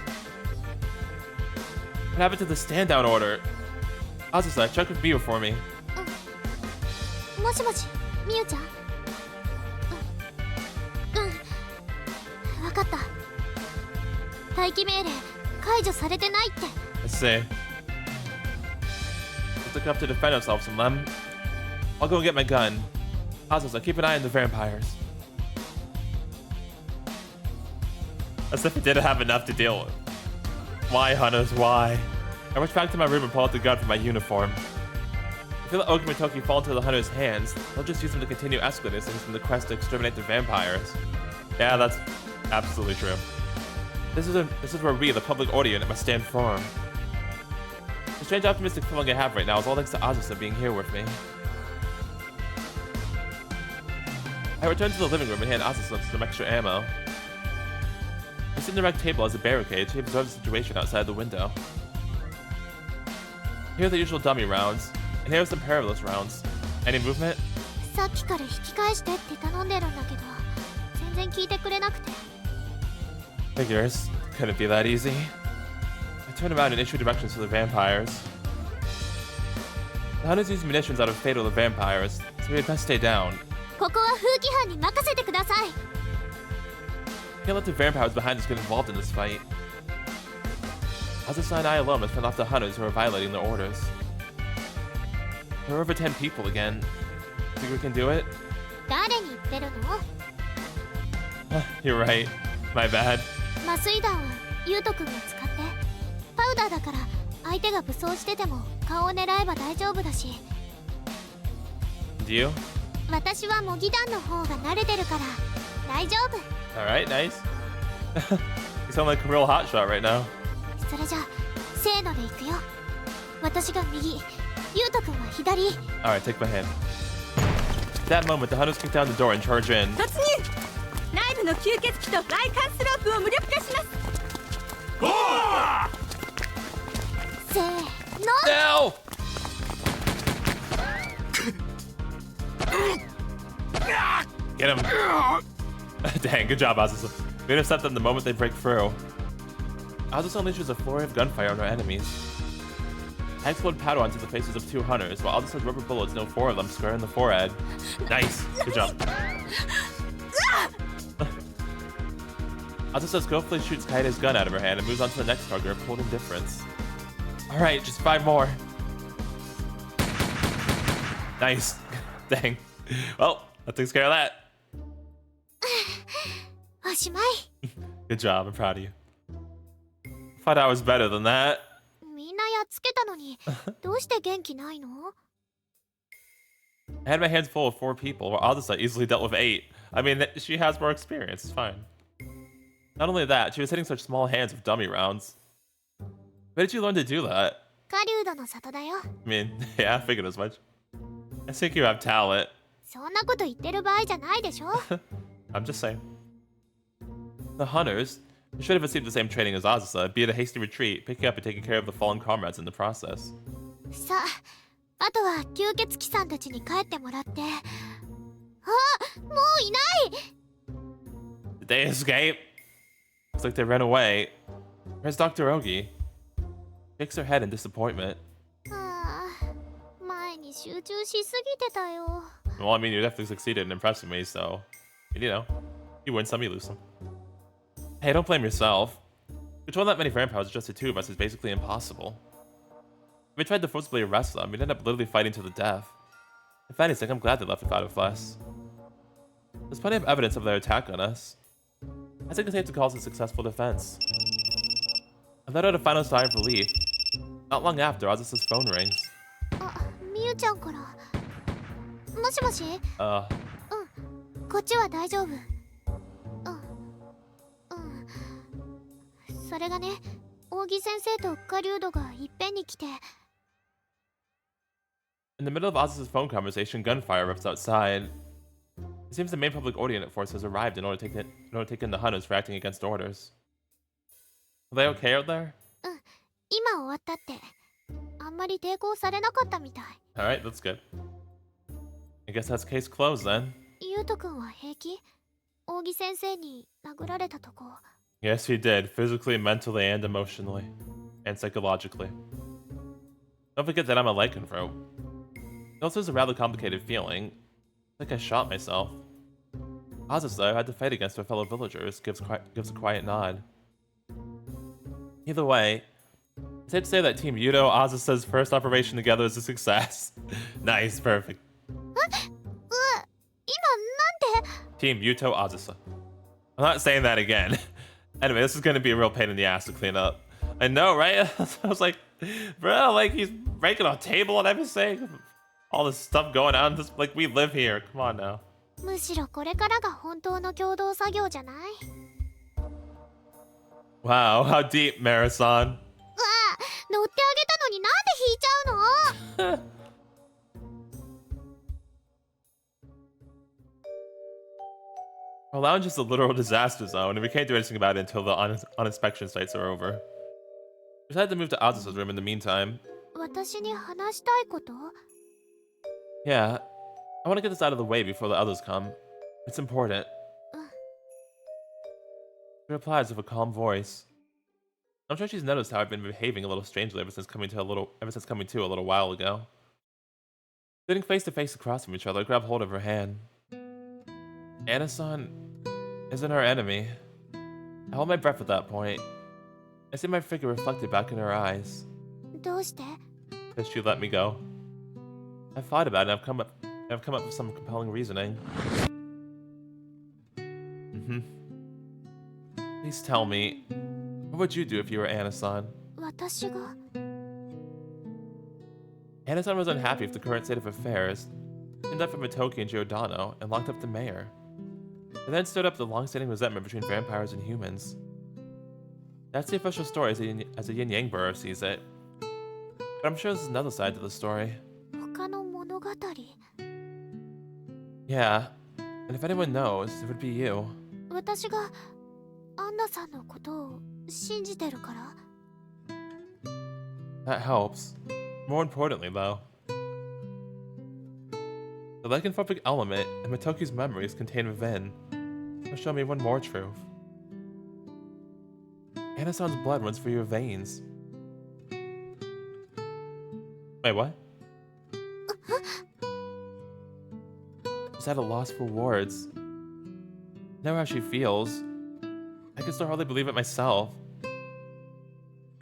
What happened to the stand-down order? Azusa, check with Miu for me. もしもし、みゆちゃん。わかった。待機命令解除されてないって。 Let's see. Let's look up to defend ourselves from them. I'll go and get my gun. Azusa, keep an eye on the vampires. As if it didn't have enough to deal with. Why, hunters, why? I rush back to my room and pull out the gun from my uniform. I feel that Ogi and Toki fall into the hunter's hands. They'll just use them to continue escalating things from the quest to exterminate the vampires. Yeah, that's absolutely true. This is where we, the public audience, must stand firm. The strange optimistic feeling I have right now is all thanks to Azusa being here with me. I return to the living room and hand Azusa some extra ammo. I sit in the rec table as a barricade. She observes the situation outside the window. Here are the usual dummy rounds, and here are some perilous rounds. Any movement? さっきから引き返してって頼んでるんだけど、全然聞いてくれなくて。Figures. Couldn't be that easy. I turn around and issue directions to the vampires. The hunters use munitions out of fatal to vampires, so we had best stay down. ここは風紀班に任せてください。Can't let the vampires behind us get involved in this fight. Azusa and I alone must fend off the hunters who are violating their orders. There are over 10 people again. Think we can do it? 誰に言ってるの？ You're right. My bad. 麻酔弾はユウト君が使って。パウダーだから相手が武装してても顔を狙えば大丈夫だし。Do you? 私は模擬弾の方が慣れてるから大丈夫。Alright, nice. You sound like a real hotshot right now. それじゃせーのでいくよ。私が右、ユウト君は左。Alright, take my hand. At that moment, the hunters kick down the door and charge in. 突入。内部の吸血鬼と外観スロープを無力化します。せーの。 No! Get him. Dang, good job, Azusa. We intercept them the moment they break through. Azusa unleashes a flurry of gunfire on our enemies. I explode powder onto the faces of 2 hunters, while Azusa's rubber bullets nail 4 of them square in the forehead. Nice. Good job. Azusa skillfully shoots Kaede's gun out of her hand and moves on to the next target with cold indifference. Alright, just 5 more. Nice. Dang. Well, that takes care of that. おしまい。 Good job, I'm proud of you. Thought I was better than that. みんなやっつけたのにどうして元気ないの？ I had my hands full of 4 people, while Azusa easily dealt with 8. I mean, she has more experience, it's fine. Not only that, she was hitting such small hands with dummy rounds. Where did you learn to do that? 狩人の里だよ。 I mean, yeah, I figured as much. I think you have talent. そんなこと言ってる場合じゃないでしょ。I'm just saying. The hunters should have received the same training as Azusa, be it a hasty retreat, picking up and taking care of the fallen comrades in the process. さあ、あとは吸血鬼さんたちに帰ってもらって。あ、もういない。 Did they escape? Looks like they ran away. Where's Dr. Ogi? Shakes her head in disappointment. ああ、前に集中しすぎてたよ。 Well, I mean, you definitely succeeded in impressing me, so, you know, you win some, you lose some. Hey, don't blame yourself. Controlling that many vampires just the 2 of us is basically impossible. If we tried to forcibly arrest them, we'd end up literally fighting to the death. If anything, I'm glad they left without a fuss. There's plenty of evidence of their attack on us. I think it's safe to call this a successful defense. I let out a final sigh of relief. Not long after, Azusa's phone rings. あ、みゆちゃんから。もしもし？こっちは大丈夫。それがね、扇先生と狩人がいっぺんに来て。In the middle of Azusa's phone conversation, gunfire erupts outside. It seems the main public audience force has arrived in order to take in the hunters for acting against orders. Are they okay out there? 今終わったって。あんまり抵抗されなかったみたい。Alright, that's good. I guess that's case closed then. ゆうとくんは平気？扇先生に殴られたとこ。 Yes, he did, physically, mentally, and emotionally. And psychologically. Don't forget that I'm a lycanthrope. It also is a rather complicated feeling. I think I shot myself. Azusa, who had to fight against her fellow villagers, gives a quiet nod. Either way, it's safe to say that Team Yuuto, Azusa's first operation together is a success. Nice, perfect. Team Yuuto, Azusa. I'm not saying that again. Anyway, this is going to be a real pain in the ass to clean up. I know, right? I was like, Bro, like he's breaking a table and everything. All this stuff going on. This, like we live here. Come on now. むしろこれからが本当の共同作業じゃない？ Wow, how deep, Marasan. 乗ってあげたのになんで引いちゃうの？ Our lounge is a literal disaster zone, and we can't do anything about it until the uninspection sites are over. We decided to move to Azusa's room in the meantime. 私に話したいこと？ Yeah, I want to get this out of the way before the others come. It's important. She replies with a calm voice. I'm sure she's noticed how I've been behaving a little strangely ever since coming to a little while ago. Sitting face to face across from each other, I grab hold of her hand. Ana-san isn't our enemy. I hold my breath at that point. I see my figure reflected back in her eyes. どうして？ Because she let me go. I've thought about it and I've come up with some compelling reasoning. Please tell me, what would you do if you were Ana-san? 私が？ Ana-san was unhappy with the current state of affairs, pinned up from Mitoki and Giordano, and locked up the mayor. It then stood up the long-standing resentment between vampires and humans. That's the official story as a yin-yang borough sees it. But I'm sure there's another side to the story. 他の物語？ Yeah, and if anyone knows, it would be you. 私がアンナさんのことを信じてるから？ That helps. More importantly, though, the lycanthropic element and Mitoki's memories contained within will show me one more truth. Ana-san's blood runs through your veins. Wait, what? She's at a loss for words. I know how she feels. I can still hardly believe it myself.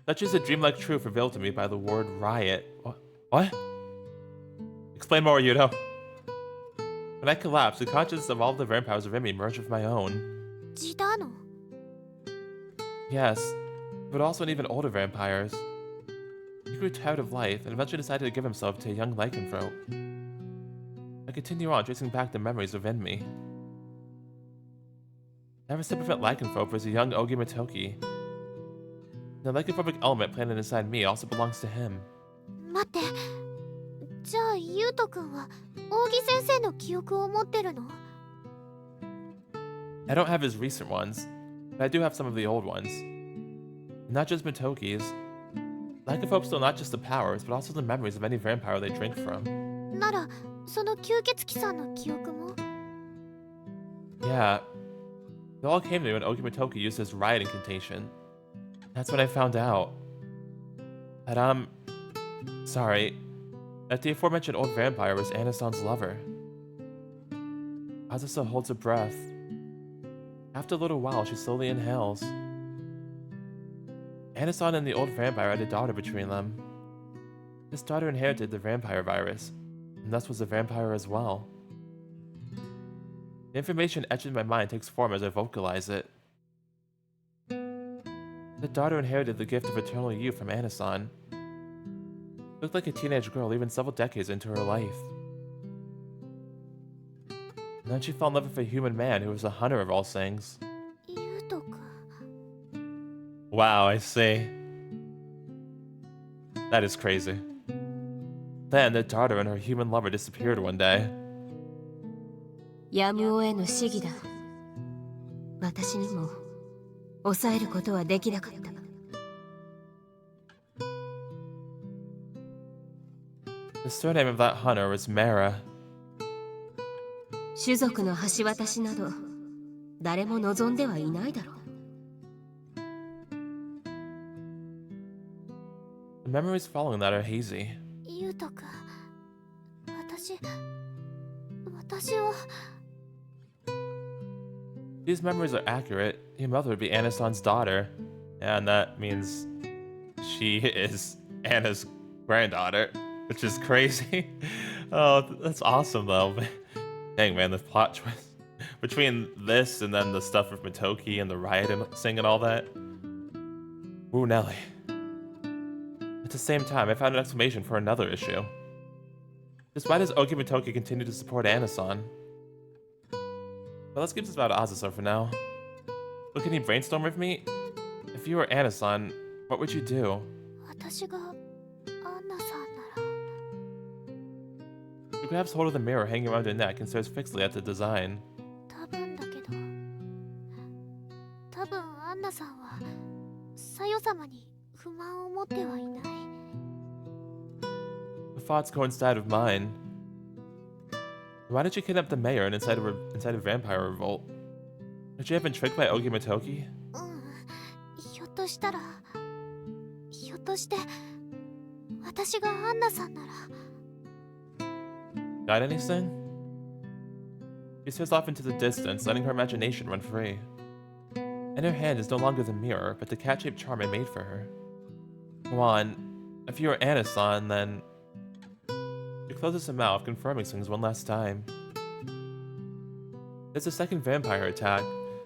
Such is a dreamlike truth revealed to me by the word riot. What? Explain more, Yuuto. When I collapsed, the consciousness of all the vampires within me merged with my own. ジダノ？ Yes, but also in even older vampires. He grew tired of life and eventually decided to give himself to a young lycanthrope. I continue on, tracing back the memories within me. The ever-sympathetic lycanthrope was a young Ogi Mitoki. The lycanthropic element planted inside me also belongs to him. 待って。じゃあユウト君は扇先生の記憶を持ってるの？ I don't have his recent ones, but I do have some of the old ones. Not just Mitoki's. Lycanthropes stole not just the powers, but also the memories of any vampire they drink from. ならその吸血鬼さんの記憶も？ Yeah. It all came to me when Ogi Mitoki used his riot incantation. That's when I found out. That, sorry. That the aforementioned old vampire was Ana-san's lover. Azusa holds her breath. After a little while, she slowly inhales. Ana-san and the old vampire had a daughter between them. This daughter inherited the vampire virus, and thus was a vampire as well. The information etched in my mind takes form as I vocalize it. The daughter inherited the gift of eternal youth from Ana-san. Looked like a teenage girl even several decades into her life. And then she fell in love with a human man who was a hunter of all things. ユウト君。 Wow, I see. That is crazy. Then the daughter and her human lover disappeared one day. やむを得ぬ試技だ。私にも抑えることはできなかった。The surname of that hunter was Mara. 種族の橋渡しなど誰も望んではいないだろう。The memories following that are hazy. ユウト君。私は。 These memories are accurate. Your mother would be Ana-san's daughter. And that means she is Anna's granddaughter, which is crazy. Oh, that's awesome though. Dang man, the plot twist. Between this and then the stuff with Mitoki and the riot and sing and all that. Ooh, Nelly. At the same time, I found an explanation for another issue. Just why does Ogimitoki continue to support Anasan? But let's keep this about Azusa for now. But can you brainstorm with me? If you were Anasan, what would you do? 私がアンナさんなら She grabs hold of the mirror hanging around her neck and stares fixedly at the design. 多分だけど多分アンナさんはサヨ様に不満を持ってはいない The thoughts coincide with mine. Why did you kidnap the mayor and incite a vampire revolt? Could you have been tricked by Ogimitoki? ひょっとして私がアンナさんなら Got anything? She stares off into the distance, letting her imagination run free. In her hand is no longer the mirror, but the cat-shaped charm I made for her. Go on. If you were Anasan, then... She closes her mouth, confirming things one last time. There's a second vampire attack,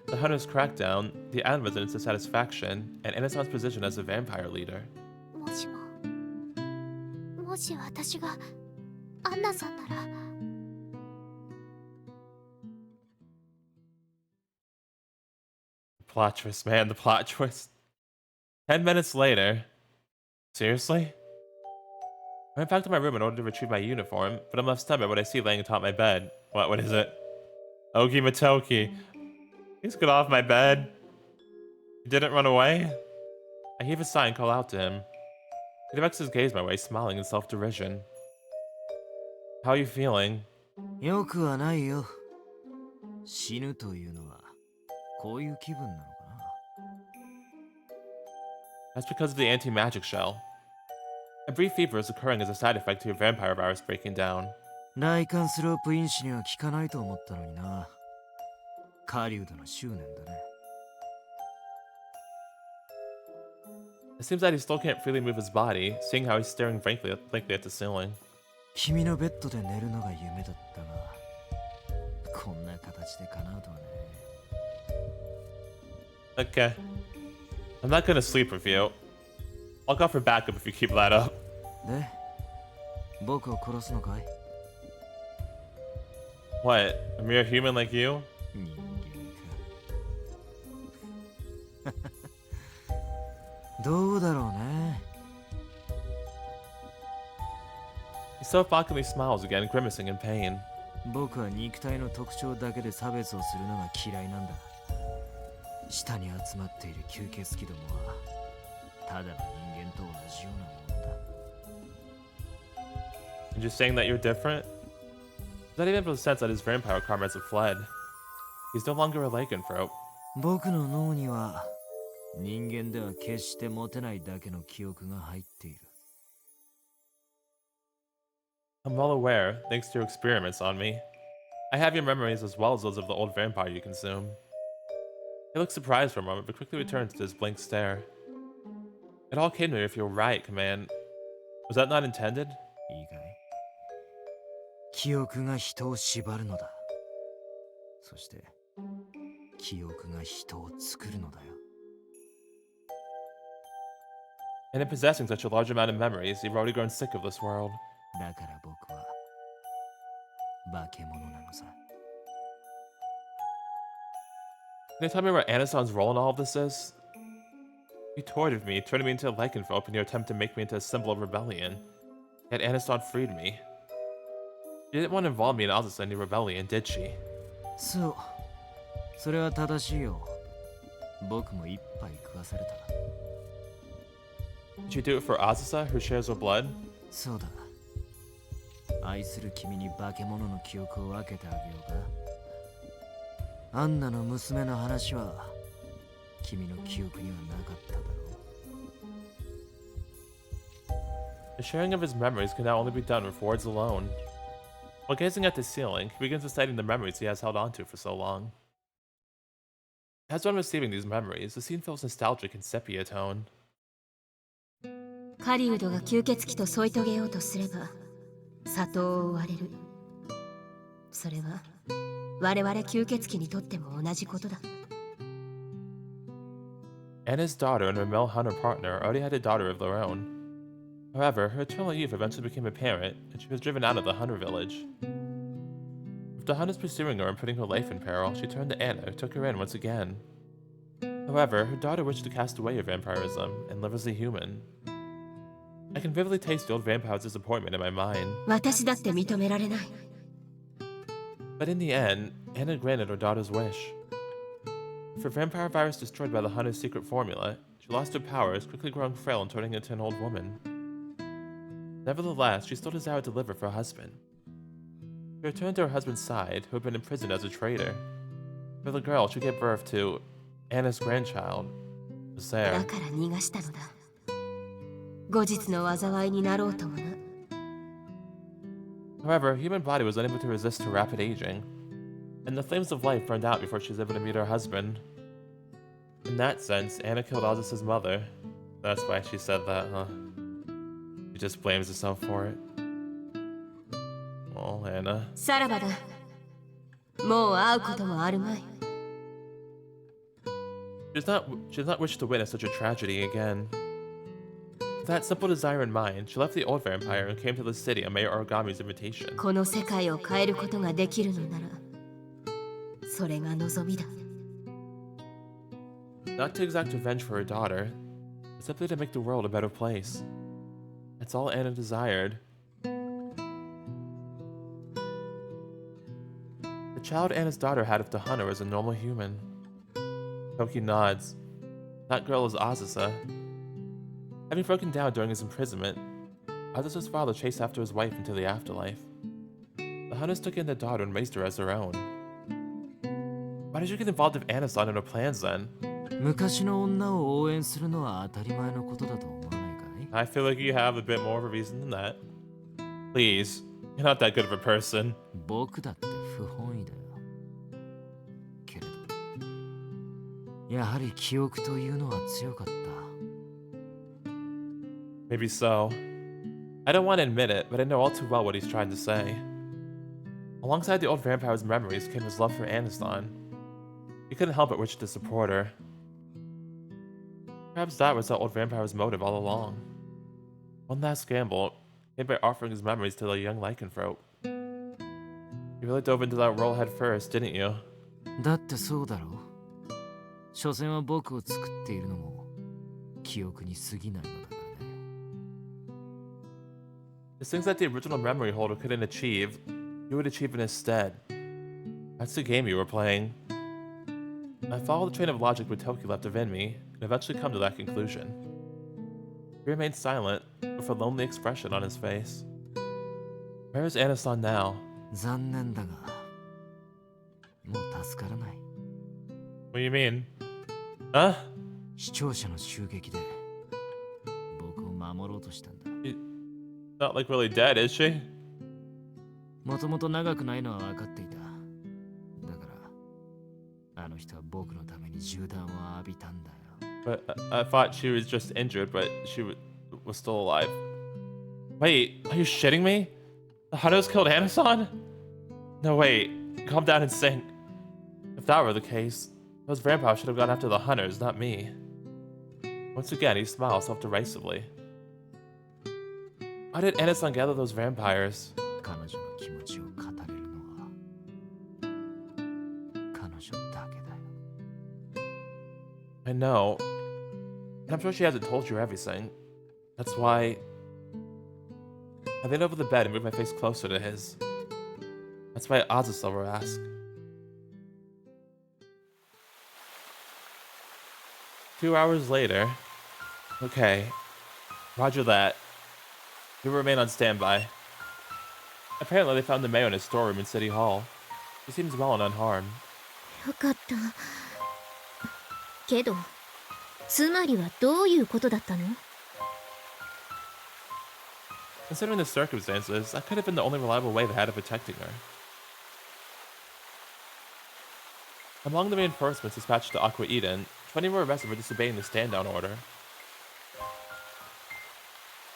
the hunter's crackdown, the island residents' dissatisfaction, and Anasan's position as a vampire leader. もし私がアンナさんなら Plot twist, man, the plot twist. 10 minutes later. Seriously? I went back to my room in order to retrieve my uniform, but I'm left stunned by what I see laying atop my bed. What is it? Ogimitoki. Please get off my bed. He didn't run away? I heave a sigh and call out to him. He directs his gaze my way, smiling in self-derision. How are you feeling? よくはないよ。死ぬというのはこういう気分なのかな。That's because of the anti-magic shell. A brief fever is occurring as a side effect to your vampire virus breaking down. ライカンスロープ因子には効かないと思ったのにな。狩人の執念だね。It seems that he still can't freely move his body, seeing how he's staring blankly at the ceiling. 君のベッドで寝るのが夢だったが、こんな形で叶うとはね。Okay. I'm not gonna sleep with you. I'll go for backup if you keep that up. で、僕を殺すのかい？ What? A mere human like you? 人間か。どうだろうね。He self-mockingly smiles again, grimacing in pain. 僕は肉体の特徴だけで差別をするのが嫌いなんだ。下に集まっている吸血鬼どもはただの人間と同じようなものだ。And you're saying that you're different? He's not even able to sense that his vampire comrades have fled. He's no longer a lycanthrope. 僕の脳には人間では決して持てないだけの記憶が入っている。I'm well aware, thanks to your experiments on me. I have your memories as well as those of the old vampire you consume. He looks surprised for a moment, but quickly returns to his blank stare. It all came to me with your riot command. Was that not intended? いいかい？記憶が人を縛るのだ。そして記憶が人を作るのだよ。And in possessing such a large amount of memories, you've already grown sick of this world. だから僕は化け物なのさ。Can you tell me what Anasan's role in all of this is? You toyed with me, turning me into a lycanthrope in your attempt to make me into a symbol of rebellion. Yet Anasan freed me. She didn't want to involve me in Azusa in your rebellion, did she? そう。それは正しいよ。僕も一杯食わされた。Did you do it for Azusa, who shares her blood? そうだ。愛する君に化け物の記憶を分けてあげようか。アンナの娘の話は君の記憶にはなかっただろう。 The sharing of his memories can now only be done with words alone. While gazing at the ceiling, he begins reciting the memories he has held onto for so long. As one receiving these memories, the scene feels nostalgic in sepia tone. 狩人が吸血鬼と添い遂げようとすれば里を追われる。それは我々吸血鬼にとっても同じことだ。Anna's daughter and her male hunter partner already had a daughter of their own. However, her eternal youth eventually became apparent, and she was driven out of the hunter village. With the hunters pursuing her and putting her life in peril, she turned to Anna, who took her in once again. However, her daughter wished to cast away her vampirism and live as a human. I can vividly taste the old vampire's disappointment in my mind. 私だって認められない。 But in the end, Anna granted her daughter's wish. With her vampire virus destroyed by the hunter's secret formula, she lost her powers, quickly growing frail and turning into an old woman. Nevertheless, she still desired to live with her husband. She returned to her husband's side, who had been imprisoned as a traitor. For the girl, she gave birth to Anna's grandchild, だ Sarah. から逃がしたのだ。後日の災いになろうともな。 However, her human body was unable to resist her rapid aging, and the flames of life burned out before she was able to meet her husband. In that sense, Anna killed Azusa's mother. That's why she said that, huh? She just blames herself for it. Oh, Anna. さらばだ。もう会うこともあるまい。 She does not wish to witness such a tragedy again. With that simple desire in mind, she left the old vampire and came to the city on Mayor Origami's invitation. この世界を変えることができるのなら、それが望みだ。 Not to exact revenge for her daughter, but simply to make the world a better place. That's all Anna desired. The child Anna's daughter had with the hunter was a normal human. Toki nods. That girl is Azusa. Having broken down during his imprisonment, Azusa's father chased after his wife into the afterlife. The hunters took in their daughter and raised her as their own. Why did you get involved with Anna-san and her plans then? 昔の女を応援するのは当たり前のことだと思わないかい？ I feel like you have a bit more of a reason than that. Please, you're not that good of a person. 僕だって不本意だよ。けれど、やはり記憶というのは強かった。 Maybe so. I don't want to admit it, but I know all too well what he's trying to say. Alongside the old vampire's memories came his love for Anna-san. He couldn't help but wish to support her. Perhaps that was the old vampire's motive all along. One last gamble, made by offering his memories to the young lycanthrope. You really dove into that role head first, didn't you? だってそうだろう。所詮は僕を作っているのも記憶に過ぎないのだからね。 The things that the original memory holder couldn't achieve, you would achieve in his stead. That's the game you were playing. I followed the train of logic with Toki left within me, and eventually come to that conclusion. He remained silent, with a lonely expression on his face. Where is Anna-san now? 残念だが、もう助からない。 What do you mean? Huh? 視聴者の襲撃で僕を守ろうとしたんだ。 Not like really dead, is she? もともと長くないのは分かっていた。だからあの人は僕のために銃弾を浴びたんだよ。 But I thought she was just injured, but she was still alive. Wait, are you shitting me? The hunters killed Anna-san? No, wait. Calm down and think. If that were the case, those vampires should have gone after the hunters, not me. Once again, he smiled self-derisively. Why did Anna-san gather those vampires? 彼女の気持ちを語れるのは彼女だけだよ。 I know. And I'm sure she hasn't told you everything. That's why... I leaned over the bed and moved my face closer to his. That's why Azusa will ask. 2 hours later. Okay. Roger that. We will remain on standby. Apparently they found the mayor in his storeroom in City Hall. He seems well and unharmed. よかった。けど、つまりはどういうことだったの？ Considering the circumstances, that could have been the only reliable way they had of protecting her. Among the reinforcements dispatched to Aqua Eden, 20 were arrested for disobeying the stand-down order.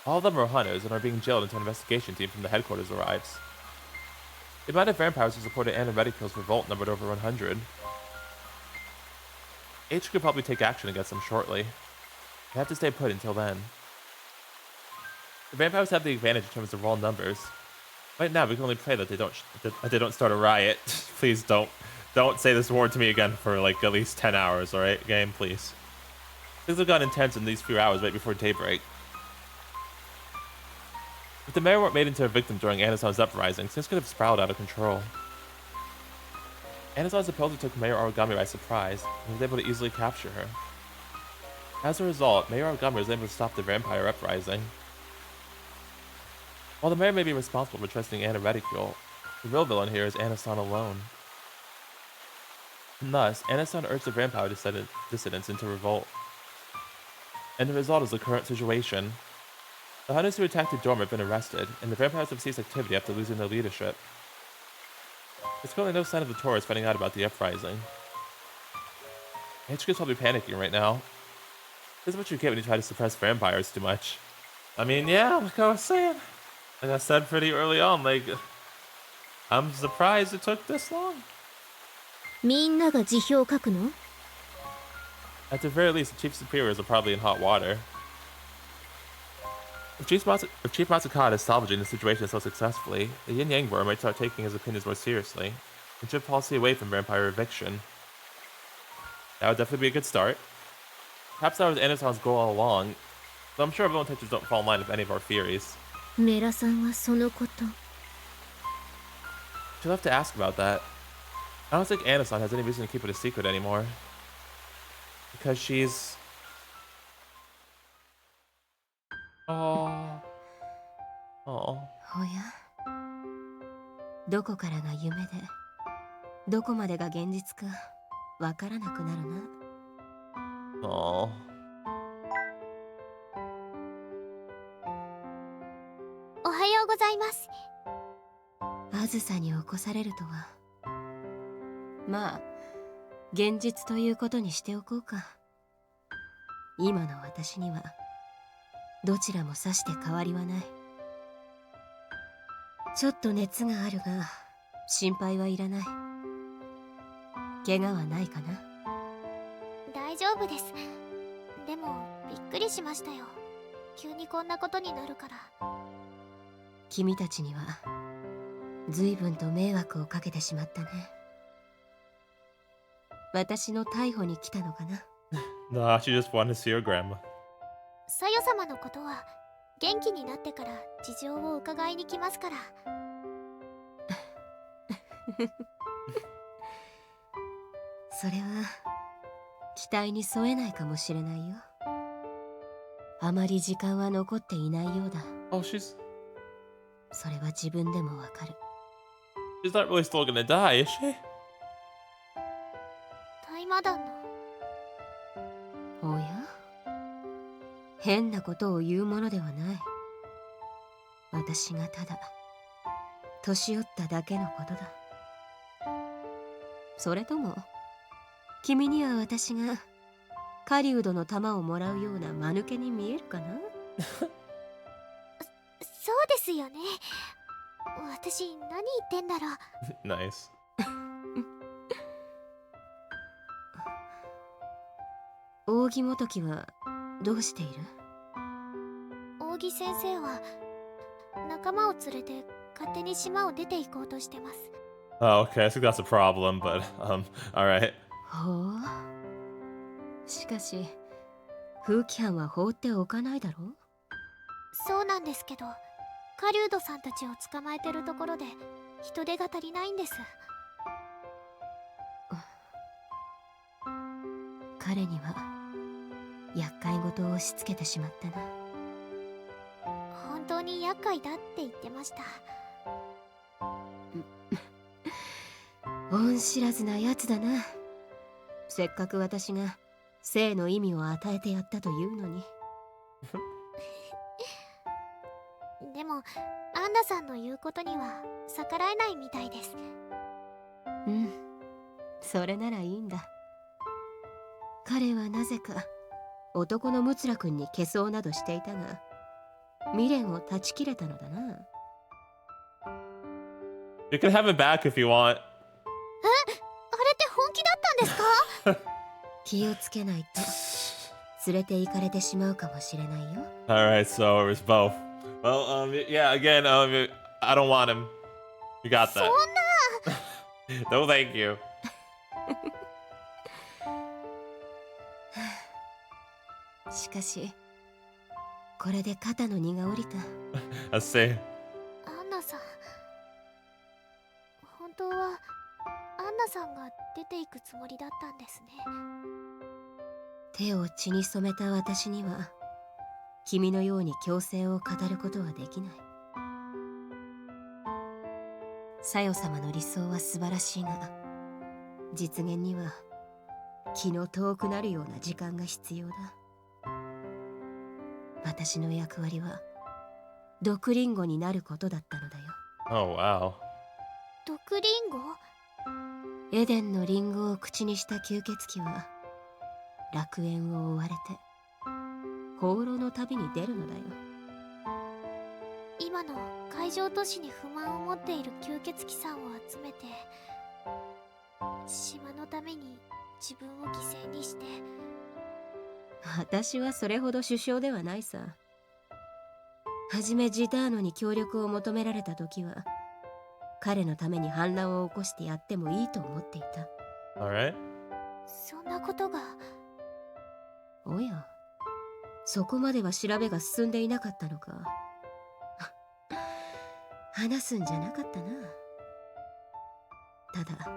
All of them are hunters and are being jailed until an investigation team from the headquarters arrives. The amount of vampires who supported AnimeReviews' revolt numbered over 100. H could probably take action against them shortly. We have to stay put until then. The vampires have the advantage in terms of raw numbers. Right now, we can only pray that they don't start a riot. Please don't say this word to me again for like at least 10 hours, alright, game, please. Things have gotten intense in these few hours right before daybreak. If the mayor weren't made into a victim during Anasan's uprising, things could have spiraled out of control. Anasan supposedly took Mayor Origami by surprise, and was able to easily capture her. As a result, Mayor Origami was able to stop the vampire uprising. While the mayor may be responsible for trusting Anna ridicule, the real villain here is Anasan alone. And thus, Anasan urged the vampire dissidents into revolt. And the result is the current situation. The hunters who attacked the dorm have been arrested, and the vampires have ceased activity after losing their leadership. There's currently no sign of the tourists finding out about the uprising. HQ's probably panicking right now. This is what you get when you try to suppress vampires too much. I mean, yeah, like I was saying. Like I said pretty early on, like, I'm surprised it took this long. みんなが辞表を書くの? At the very least, the chief superiors are probably in hot water. If Chief Matsukata is salvaging the situation so successfully, the Yin Yang Board might start taking his opinions more seriously and shift policy away from vampire eviction. That would definitely be a good start. Perhaps that was Anasan's goal all along, though I'm sure everyone's intentions don't fall in line with any of our theories. メラさんはそのこと。 You'll have to ask about that. I don't think Anasan has any reason to keep it a secret anymore. Because she's... Oh. おや、どこからが夢で、どこまでが現実かわからなくなるな。Oh. おはようございます。あずさに起こされるとは。まあ、現実ということにしておこうか。今の私にはどちらもさして変わりはない。ちょっと熱があるが心配はいらない。怪我はないかな？大丈夫です。でもびっくりしましたよ。急にこんなことになるから。君たちには随分と迷惑をかけてしまったね。私の逮捕に来たのかな？ Nah, she just wanted to see her grandma. さよ様のことは元気になってから事情を伺いに来ますから。それは期待に添えないかもしれないよ。あまり時間は残っていないようだ。Oh, she's それは自分でもわかる。not really still gonna die, is she? 大麻団の。おや？変なことを言うものではない。私がただ年寄っただけのことだ。それとも君には私が狩人の玉をもらうような間抜けに見えるかな？そうですよね。私何言ってんだろう。Nice. 扇元木はどうしている？扇先生は仲間を連れて勝手に島を出て行こうとしてます。Oh, okay, I think that's a problem, but, alright. ほう。しかし風紀犯は放っておかないだろう？そうなんですけど、狩人さんたちを捕まえてるところで人手が足りないんです。彼には厄介事を押し付けてしまったな。本当に厄介だって言ってました。恩知らずなやつだな。せっかく私が生の意味を与えてやったというのに。でもアンナさんの言うことには逆らえないみたいです。うん、それならいいんだ。彼はなぜか男のムツラ君に消そうなどしていたが、未練を断ち切れたのだな。You can have it back if you want. あれって本気だったんですか？気をつけないと連れて行かれてしまうかもしれないよ。Alright, so it was both. Well, yeah, again, I don't want him. You got that. No, thank you. しかしこれで肩の荷が下りた。 I see. アンナさん、本当はアンナさんが出ていくつもりだったんですね。手を血に染めた私には君のように強制を語ることはできない。さよ様の理想は素晴らしいが、実現には気の遠くなるような時間が必要だ。私の役割は毒リンゴになることだったのだよ。 Oh, wow. 毒リンゴ？エデンのリンゴを口にした吸血鬼は楽園を追われて放浪の旅に出るのだよ。今の海上都市に不満を持っている吸血鬼さんを集めて、島のために自分を犠牲にして。私はそれほど首相ではないさ。はじめジターノに協力を求められた時は彼のために反乱を起こしてやってもいいと思っていた。 Alright. そんなことが。おや、そこまでは調べが進んでいなかったのか。話すんじゃなかったな。ただ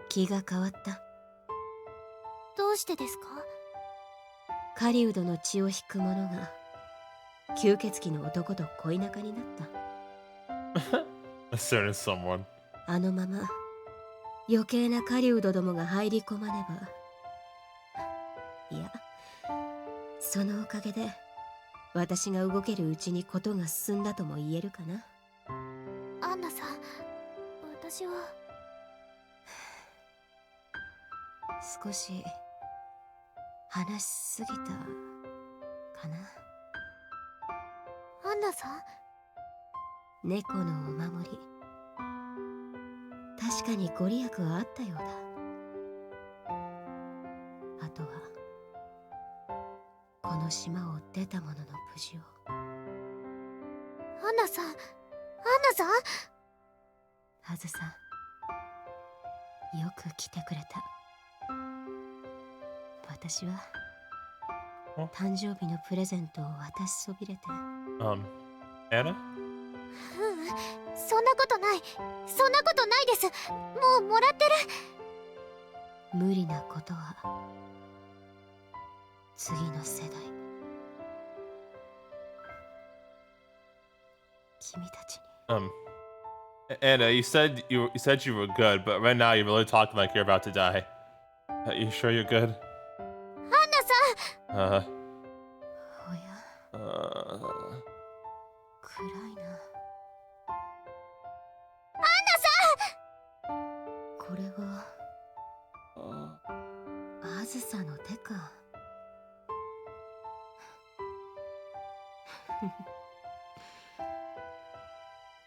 気が変わった。どうしてですか？狩人の血を引く者が吸血鬼の男と恋仲になった。 As soon as someone. あのまま余計な狩人どもが入り込まねば。いや、そのおかげで私が動けるうちにことが進んだとも言えるかな。アンナさん、私は。少し話しすぎたかな。アンナさん、猫のお守り、確かにご利益はあったようだ。あとはこの島を出た者の無事を。アンナさん、アンナさん。あずさん、よく来てくれた。私は誕生日のプレゼントを渡しそびれて。Anna? そんなことない。そんなことないです。もうもらってる。無理なことは次の世代、君たちに。Anna, you said you were good, but right now you're really talking like you're about to die. Are you sure you're good? アンナさん。おや、暗いな。アンナさん。これはあずさの手か。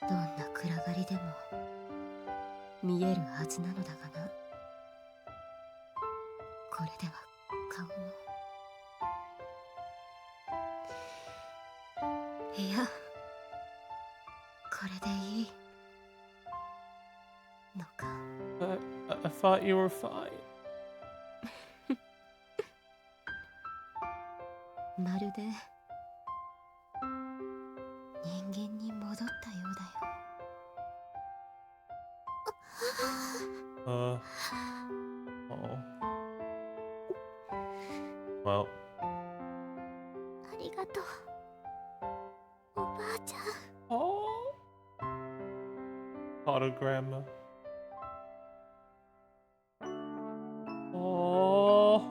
どんな暗がりでも見えるはずなのだがな。これでは顔も。いや、これでいいのか。I thought you were fine. まるで人間に戻ったようだよ。Oh. Well. ありがとう、おばあちゃん。 Oh. Auto grandma. Oh.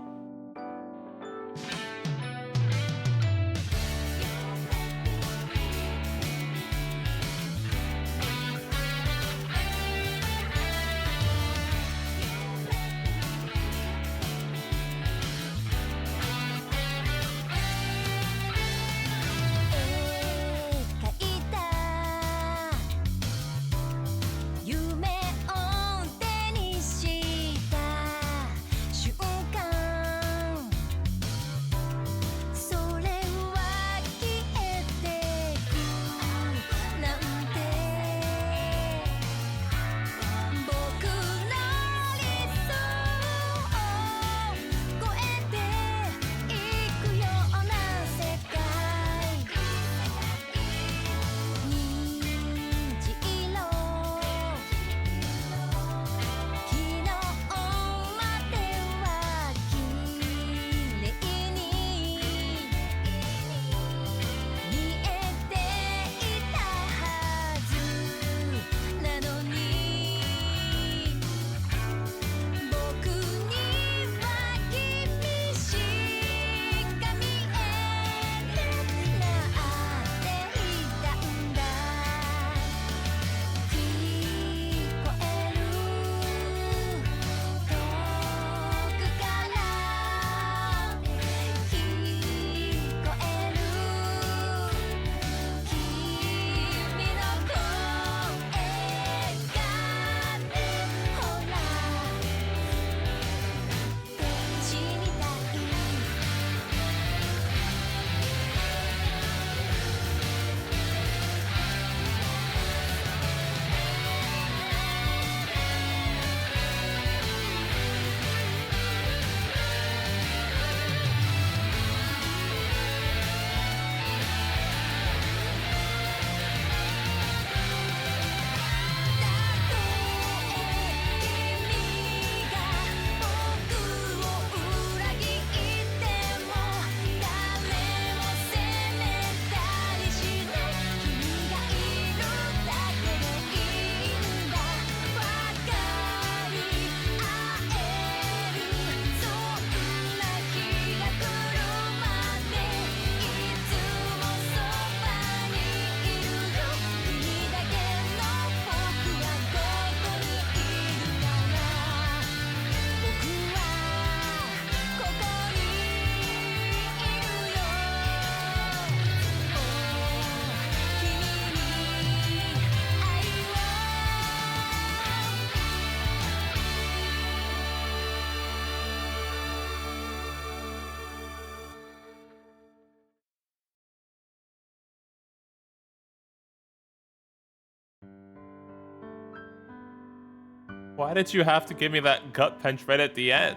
Why did you have to give me that gut punch right at the end?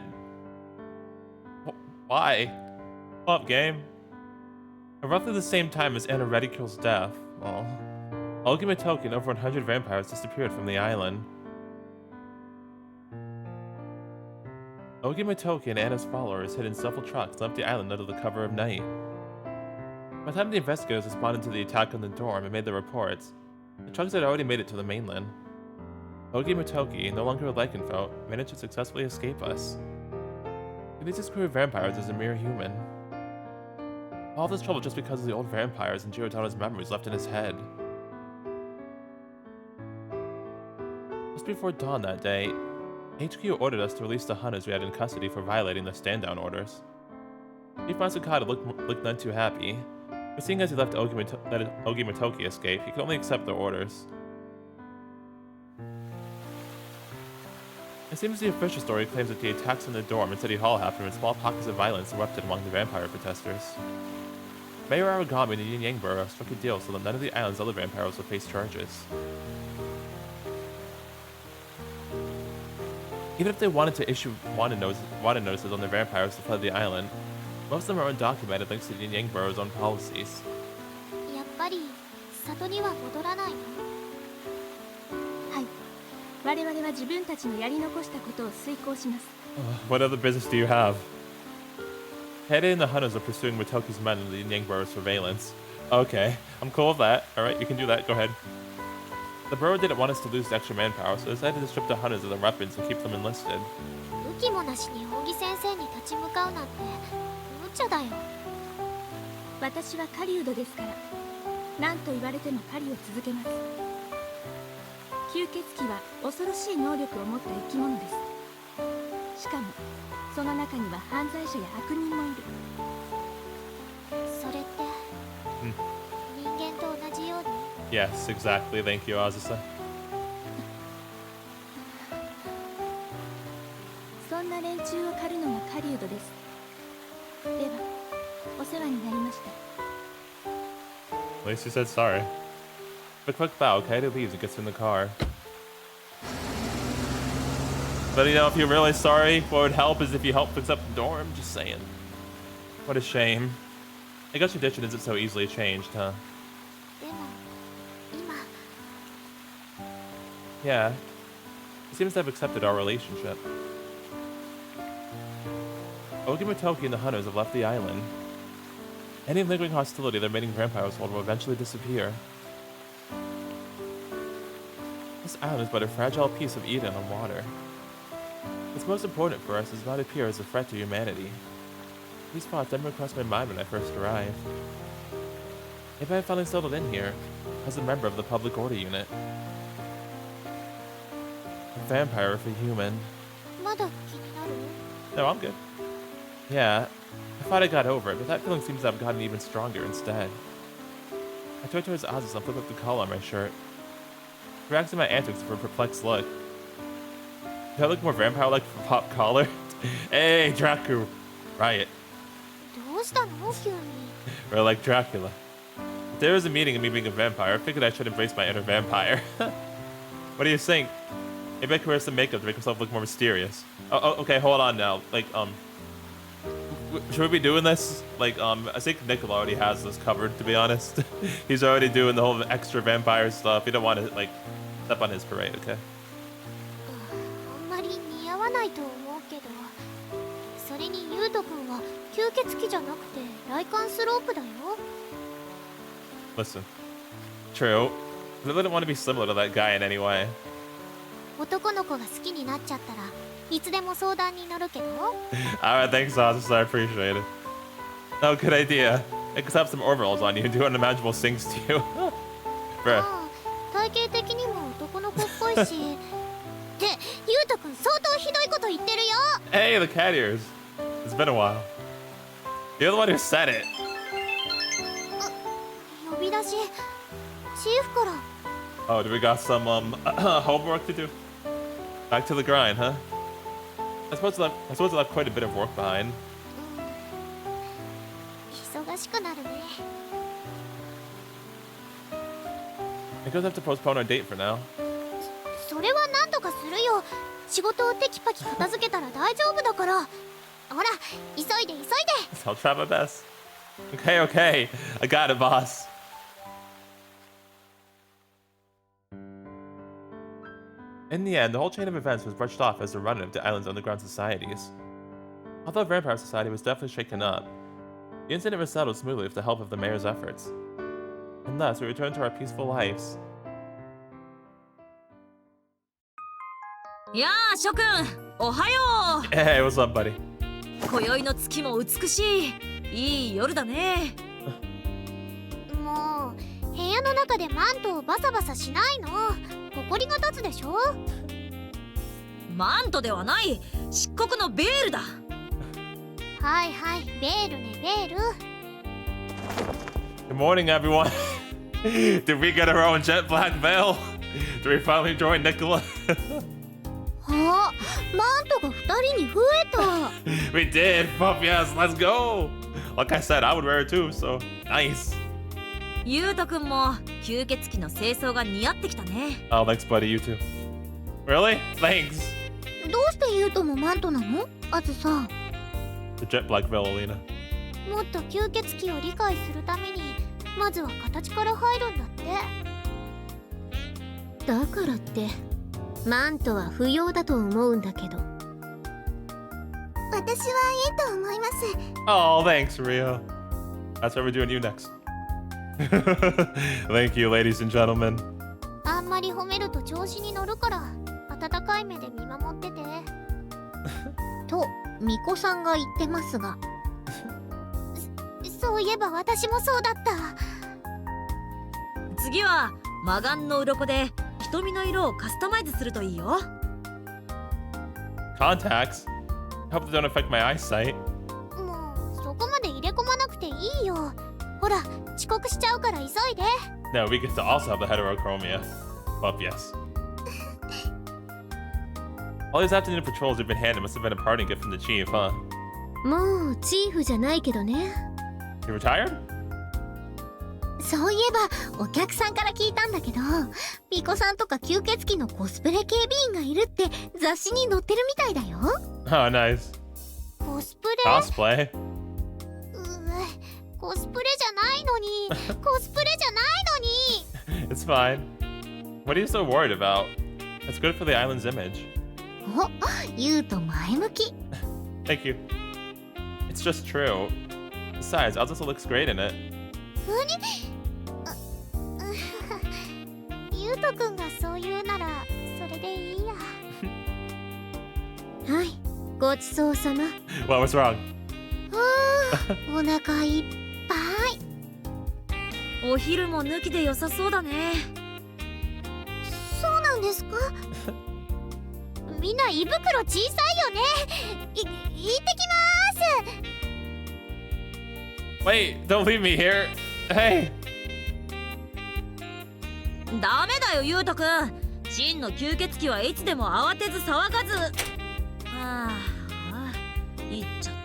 Why? Up, game. At roughly the same time as Anna-Reticule's death, Ogimitoki and over 100 vampires disappeared from the island. Ogimitoki and Anna's followers hid in several trucks and left the island under the cover of night. By the time the investigators responded to the attack on the dorm and made their reports, the trucks had already made it to the mainland. Ogimitoki, no longer a lycanthrope, managed to successfully escape us. He leads his crew of vampires as a mere human. All this trouble just because of the old vampires and Giordano's memories left in his head. Just before dawn that day, HQ ordered us to release the hunters we had in custody for violating the stand-down orders. Chief Masukata looked none too happy, but seeing as he let Ogimitoki escape, he could only accept their orders. It seems the official story claims that the attacks on the dorm and City Hall happened when small pockets of violence erupted among the vampire protesters. Mayor Aragami and the Yin Yang Borough struck a deal so that none of the island's other vampires will face charges. Even if they wanted to issue wanted notices on their vampires to flood the island, most of them are undocumented thanks to the Yin Yang Borough's own policies. やっぱり里には戻らないの？はい。我々は自分たちのやり残したことを遂行します。 What other business do you have? Hede and the hunters are pursuing Mitoki's men in the Yin Yang Borough's surveillance. Okay, I'm cool with that. Alright, you can do that, go ahead. The borough didn't want us to lose the extra manpower, so they decided to strip the hunters of their weapons and keep them enlisted. 武器もなしに扇先生に立ち向かうなんて無茶だよ。私は狩人ですから、何と言われても狩りを続けます。吸血鬼は恐ろしい能力を持った生き物です。しかも、その中には犯罪者や悪人もいる。それって、人間と同じように。 Yes, exactly. Thank you, Azusa. そんな連中を狩るのが狩人です。では、お世話になりました。 At least you said sorry. With a quick bow, Kaede leaves and gets in the car. But you know, if you're really sorry, what would help is if you help fix up the dorm. Just saying. What a shame. I guess tradition isn't so easily changed, huh? でも、今。 Yeah. He seems to have accepted our relationship. Ogimitoki and the hunters have left the island. Any lingering hostility the remaining vampires hold will eventually disappear. This island is but a fragile piece of Eden on water. What's most important for us does not appear as a threat to humanity. These thoughts never crossed my mind when I first arrived. Maybe I finally settled in here, as a member of the Public Order Unit. A vampire for human. まだ気になる？ No, I'm good. Yeah, I thought I got over it, but that feeling seems to have gotten even stronger instead. I turned towards Azusa and flipped up the collar on my shirt. She reacts to my antics with a perplexed look. Do I look more vampire-like for pop collar? Hey, Dracu-Riot. どうしたの急に？ Or like Dracula. If there was a meaning in me being a vampire, I figured I should embrace my inner vampire. What do you think? Maybe I could wear some makeup to make myself look more mysterious. Oh, okay, hold on now. Like, should we be doing this? Like, I think Nicola already has this covered, to be honest. He's already doing the whole extra vampire stuff. You don't want to, like, step on his parade, okay? あんまり似合わないと思うけど、それにユウト君は吸血鬼じゃなくてライカンスロープだよ。 Listen. True. I really don't want to be similar to that guy in any way. 男の子が好きになっちゃったらいつでも相談に乗るけど。 Alright, thanks, Azusa. I appreciate it. Oh, good idea. I could have some overalls on you and do unimaginable things to you. Bruh. ああ、体型的にも男の子っぽいし。って、ユウト君相当ひどいこと言ってるよ。 Hey, the cat ears. It's been a while. You're the one who said it. 呼び出し、チーフから。 Oh, do we got some homework to do? Back to the grind, huh? I suppose I left quite a bit of work behind. 忙しくなるね。 I guess I have to postpone our date for now. それは何ととかするよ。仕事をテキパキ片付けたら大丈夫だから。ほら、急いで急いで。 I'll try my best. Okay, okay. I got it, boss. In the end, the whole chain of events was brushed off as a run of the island's underground societies. Although Vampire Society was definitely shaken up, the incident was settled smoothly with the help of the mayor's efforts. And thus, we returned to our peaceful lives. やあ諸君、おはよ Hey, what's up, buddy? う。今宵の月も美しい。いい夜だね。もう部屋の中でマントをバサバサしないの。埃が立つでしょ。マントではない、漆黒のベールだ。はいはい、ベールね、ベール。 Good morning, everyone. Did we get our own jet black veil? Did we finally join Nicola? あ、マントが2人に増えた。We did. Fuck yes, let's go. Like I said, I would wear it too, so nice. ゆうとくんも吸血鬼の清掃が似合ってきたね。Oh, thanks, buddy. You too. Really? Thanks. どうしてユウトもマントなの？あずさ。 The jet black veil, Alina. もっと吸血鬼を理解するためにまずは形から入るんだって。だからってマントは不要だと思うんだけど。私はいいと思います。 Oh, thanks, Rio. That's what we're doing you next. Thank you, ladies and gentlemen. あんまり褒めると調子に乗るから温かい目で見守ってて。と巫女さんが言ってますが。そういえば私もそうだった。次は魔眼の鱗で瞳の色をカスタマイズするといいよ。 Contacts? Hope they don't affect my eyesight. もうそこまで入れ込まなくていいよ。ほら遅刻しちゃうから急いで。 No, we get to also have the heterochromia. Well, yes. All these afternoon patrols you've been handed must have been a parting gift from the chief, huh? もうチーフじゃないけどね。 You retired? そういえばお客さんから聞いたんだけど、巫女さんとか吸血鬼のコスプレ警備員がいるって雑誌に載ってるみたいだよ。 Oh, nice. コスプレ？ Cosplay? コスプレじゃないのに。コスプレじゃないのに。 It's fine. What are you so worried about? It's good for the island's image. お、ユウと前向き。 Thank you. It's just true. Besides, Azusa looks great in it. ユウトくんがそう言うならそれでいいや。はい、ごちそうさま。 What was wrong? お腹いっぱい。お昼も抜きで良さそうだね。そうなんですか？みんな胃袋小さいよね。行ってきます。 Wait, don't leave me here. Hey. ダメだよゆうとくん。真の吸血鬼はいつでも慌てず騒がず。言っちゃっ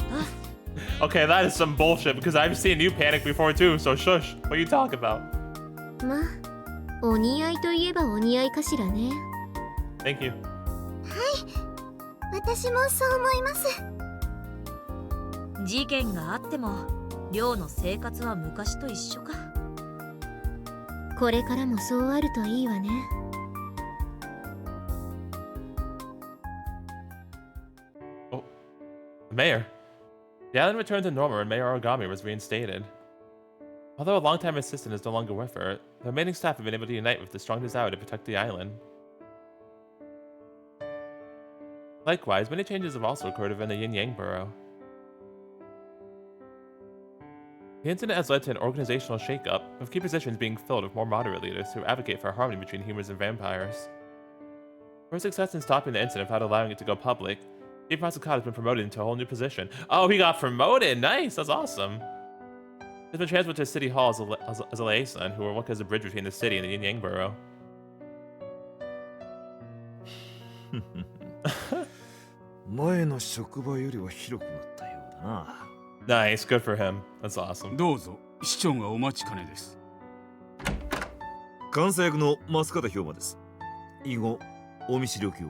た。 Okay, that is some bullshit because I've seen you panic before too, so shush. What are you talking about? まあ、お似合いといえばお似合いかしらね。 Thank you. 私もそう思います。事件があっても寮の生活は昔と一緒か。これからもそうあるといいわね。 Oh, the mayor. The island returned to normal and Mayor Origami was reinstated. Although a longtime assistant is no longer with her, the remaining staff have been able to unite with the strong desire to protect the island. Likewise, many changes have also occurred within the Yin-Yang Borough. The incident has led to an organizational shakeup, with key positions being filled with more moderate leaders who advocate for harmony between humans and vampires. For his success in stopping the incident without allowing it to go public, Chief Masakata has been promoted into a whole new position. Oh, he got promoted! Nice! That's awesome! He's been transferred to City Hall as a liaison who will work as a bridge between the city and the Yin-Yang Borough. 前の職場よりは広くなったようだな。Nice, good for him. That's awesome. どうぞ、市長がお待ちかねです。監査役の増方兵馬です。以後お見知りおきを。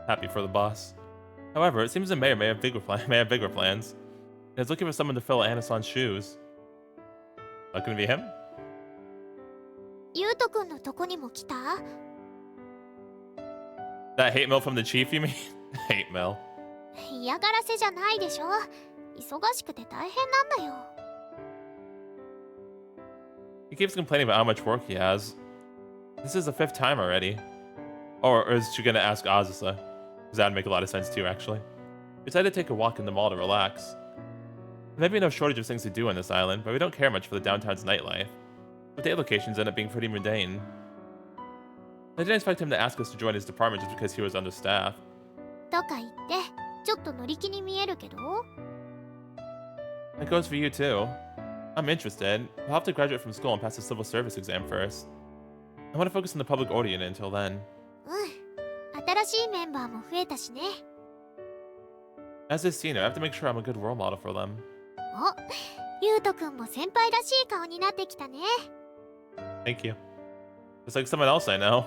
Happy for the boss. However, it seems the mayor may have bigger plans. He's looking for someone to fill Anasan's shoes. Not gonna be him? ユウト君のとこにも来た？ That hate mail from the chief, you mean? Hate mail. 嫌がらせじゃないでしょ。忙しくて大変なんだよ。He keeps complaining about how much work he has. This is the 5th time already. Or is she gonna ask Azusa? Because that would make a lot of sense too, actually. We decided to take a walk in the mall to relax. There may be no shortage of things to do on this island, but we don't care much for the downtown's nightlife. The day locations end up being pretty mundane. I didn't expect him to ask us to join his department just because he was understaffed. とか言ってちょっと乗り気に見えるけど。 That goes for you too. I'm interested. We'll have to graduate from school and pass the civil service exam first. I want to focus on the public order unit until then. 新しいメンバーも増えたしね。 As this senior, I have to make sure I'm a good role model for them. お、ユウト君も先輩らしい顔になってきたね。 Thank you. It's like someone else I know.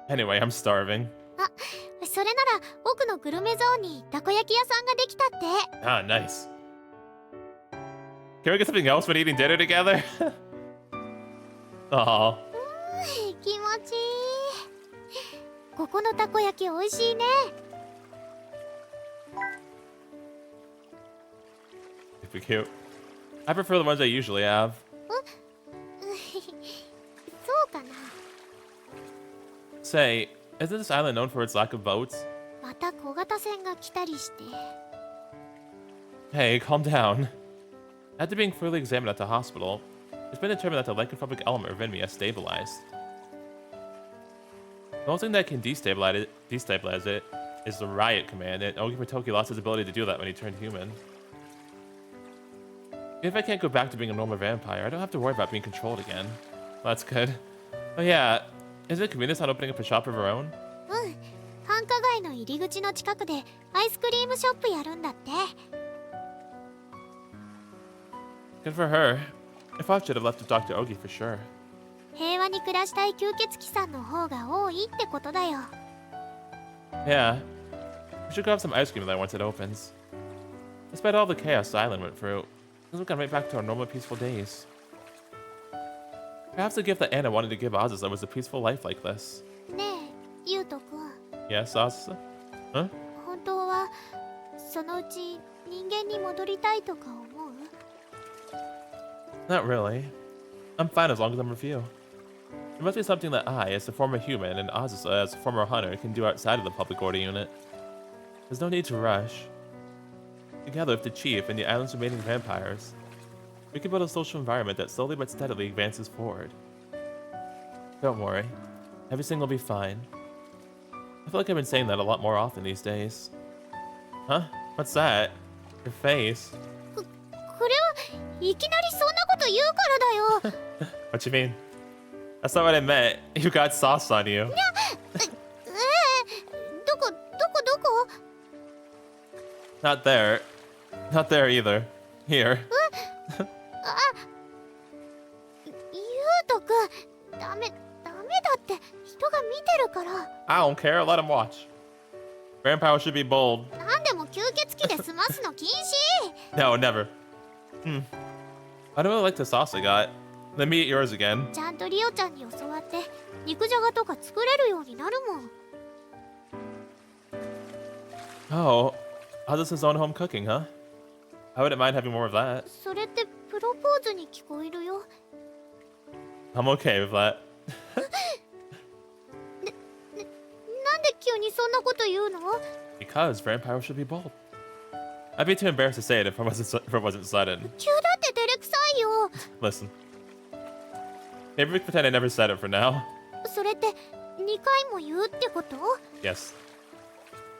Anyway, I'm starving. それなら奥のグルメゾーンにたこ焼き屋さんができたって。 Ah, nice. Can we get something else when eating dinner together? Aw. 気持ちいい。ここのたこ焼き美味しいね。 Super cute. I prefer the ones I usually have. そうかな。 Say, isn't this island known for its lack of boats? また小型船が来たりして。 Hey, calm down. After being thoroughly examined at the hospital, it's been determined that the lycanthropic element within me has stabilized. The only thing that can destabilize it is the riot command, and Ogi Toki lost his ability to do that when he turned human. If I can't go back to being a normal vampire, I don't have to worry about being controlled again. Well, that's good. Oh yeah, isn't Communist not opening up a shop of her own? 繁華街の入り口の近くでアイスクリームショップやるんだって。 Good for her. If I should have left with Dr. Ogi for sure. 平和に暮らしたい吸血鬼さんの方が多いってことだよ。 Yeah. We should grab some ice cream there once it opens. Despite all the chaos the island went through, we've gone right back to our normal peaceful days. Perhaps the gift that Anna wanted to give Azusa was a peaceful life like this. ねえ、ユウト君。 Yes, Azusa? Huh? 本当はそのうち人間に戻りたいとか思う？ Not really. I'm fine as long as I'm with you. There must be something that I, as a former human, and Azusa, as a former hunter, can do outside of the public order unit. There's no need to rush. Together with the chief and the island's remaining vampires, we can build a social environment that slowly but steadily advances forward. Don't worry. Everything will be fine. I feel like I've been saying that a lot more often these days. Huh? What's that? Your face. これはいきなりそんなこと言うからだよ。 What you mean? That's not what I meant. You got sauce on you. どこ Not there. Not there either. Here. ユウト君、ダメだって人が見てるから。 I don't care. Let him watch. Vampire should be bold. なんでも吸血鬼で済ますの禁止。 No, never. I don't really like the sauce I got. Let me eat yours again. ちゃんとリオちゃんに教わって肉じゃがとか作れるようになるもん。 Oh, Azusa's own home cooking, huh? I wouldn't mind having more of that. それってプロポーズに聞こえるよ。 I'm okay with that. なんで急にそんなこと言うの？ Because vampire should be bold. I'd be too embarrassed to say it if it wasn't sudden. 急だって照れくさいよ。 Listen. Maybe we can pretend I never said it for now. それって2回も言うってこと？ Yes.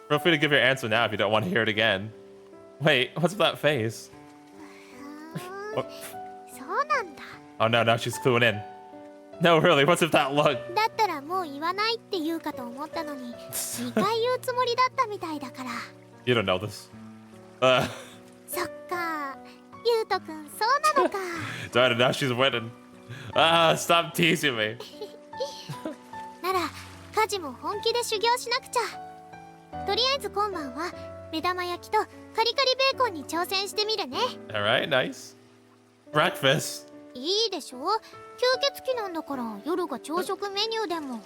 Feel free to give your answer now if you don't want to hear it again. Wait, what's with that face? そうなんだ。 Oh no, now she's cluing in. No, really, what's with that look? だったらもう言わないって言うかと思ったのに2回言うつもりだったみたいだから。 You don't know this. そっか、ユウトくんそうなのか。 Darn it, now she's winning. Ah, stop teasing me. なら家家事も本気で修行しなくちゃ。とりあえず今晩は目玉焼きとカリカリベーコンに挑戦してみるね。 Alright, nice. Breakfast. いいでしょ、吸血鬼なんだから夜が朝食メニューでも。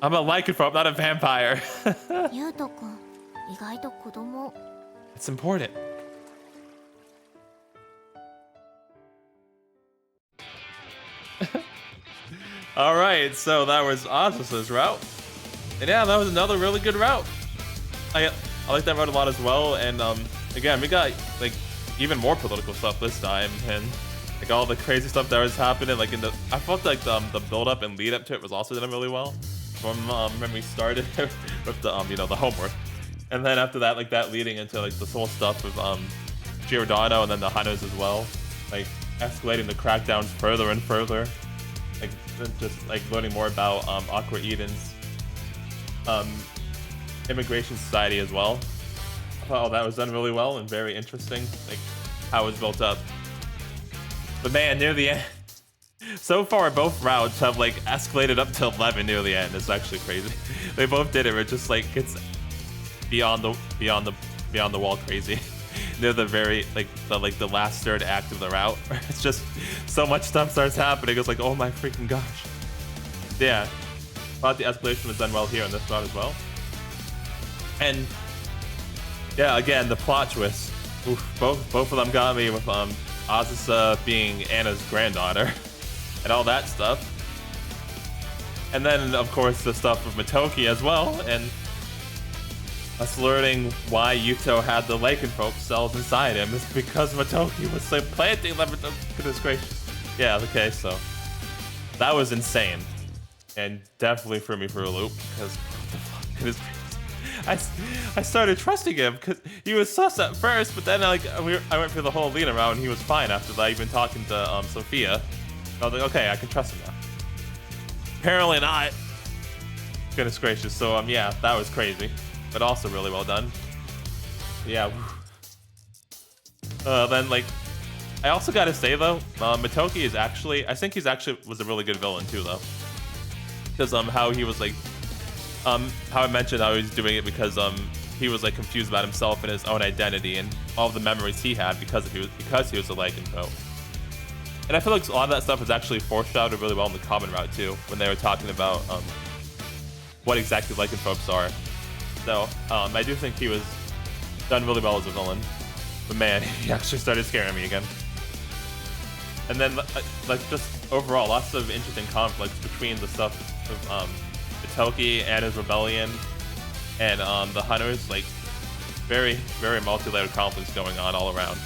I'm a lycanthrope, not a vampire. ユウトくん意外と子供。 It's important. Alright, so that was Azusa's route. And yeah, that was another really good route. I like that route a lot as well, and again, we got like even more political stuff this time, and like all the crazy stuff that was happening, like in the, I felt like the build up and lead up to it was also done really well. From when we started with the you know, the homework, and then after that, like that leading into like this whole stuff with Giordano and then the Hunters as well, like escalating the crackdowns further and further, like just like learning more about Aqua Eden's immigration society as well. I thought all that was done really well and very interesting, like how it was built up. But man, near the end, so far both routes have like escalated up to 11 near the end. It's actually crazy. They both did it. It just like gets beyond the wall crazy. Near the very like the last third act of the route, it's just so much stuff starts happening. It's like, oh my freaking gosh. Yeah, thought the escalation was done well here in this route as well. And yeah, again, the plot twist. Oof, both of them got me with Azusa being Anna's granddaughter and all that stuff. And then of course the stuff with Motoki as well, and us learning why Yuuto had the lycanthrope cells inside him is because Motoki was like planting them. Goodness gracious. Yeah, okay, so that was insane. And definitely threw me for a loop, because what the fuck, goodness gracious. I started trusting him because he was sus at first, but then like I went through the whole lead around and he was fine after that. Even talking to Sophia, I was like, okay, I can trust him now. Apparently not. Goodness gracious. So yeah, that was crazy, but also really well done. Yeah. Then like, I also gotta say though, Motoki is actually, I think he's actually was a really good villain too though, because how he was like. How I mentioned how he was doing it because he was like confused about himself and his own identity and all of the memories he had because he was a lycanthrope. And I feel like a lot of that stuff was actually foreshadowed really well in the common route too, when they were talking about what exactly lycanthropes are. So I do think he was done really well as a villain, but man, he actually started scaring me again. And then like just overall, lots of interesting conflicts between the stuff of Motoki and his rebellion and the Hunters, like very, very multi-layered conflicts going on all around,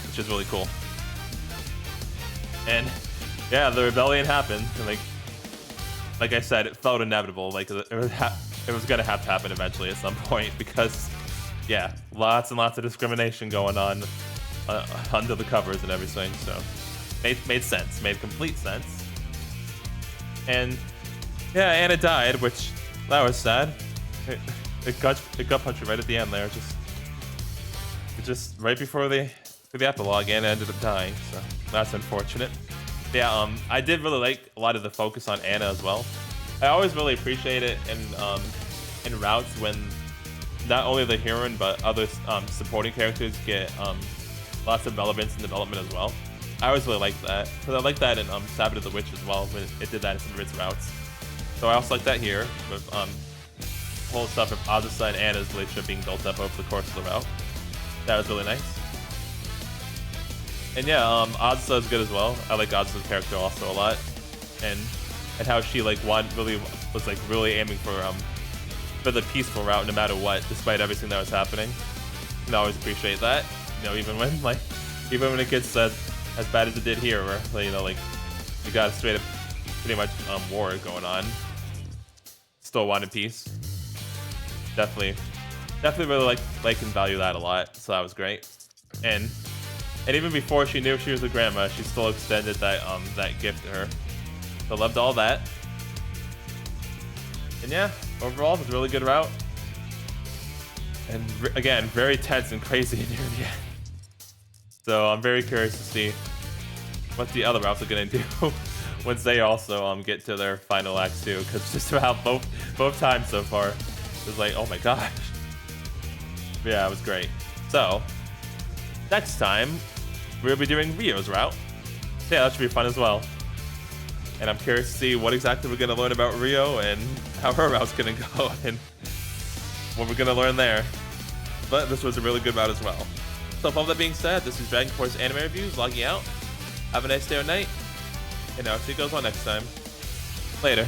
which is really cool. And yeah, the rebellion happened, and like I said, it felt inevitable. Like it was gonna have to happen eventually at some point, because yeah, lots and lots of discrimination going on under the covers and everything. So made sense, made complete sense. And yeah, Anna died, which that was sad. It gut punched right at the end there. Just right before the epilogue, Anna ended up dying, so that's unfortunate. Yeah, I did really like a lot of the focus on Anna as well. I always really appreciate it in routes when not only the heroine but other supporting characters get lots of relevance and development as well. I always really like that, because I like that in Sabbath of the Witch as well, when it did that in some of its routes. So I also like that here, with whole stuff of Azusa and Anna's relationship being built up over the course of the route. That was really nice. And yeah, Azusa is good as well. I like Azusa's character also a lot, and how she like was like really aiming for the peaceful route no matter what, despite everything that was happening. And I always appreciate that. You know, even when it gets as bad as it did here, where you know, like you got a straight up pretty much war going on. Still wanted peace. Definitely really like and value that a lot. So that was great. And even before she knew she was a grandma, she still extended that gift to her. So loved all that. And yeah, overall it was a really good route. And again, very tense and crazy near the end. So I'm very curious to see what the other routes are gonna do once they also get to their final act too, because just about both times so far, it was like, oh my gosh. But yeah, it was great. So next time we'll be doing Rio's route. So yeah, that should be fun as well. And I'm curious to see what exactly we're gonna learn about Rio and how her route's gonna go and what we're gonna learn there. But this was a really good route as well. So with all that being said, this is DragonForce Anime Reviews logging out. Have a nice day or night, and I'll see you guys all next time. Later.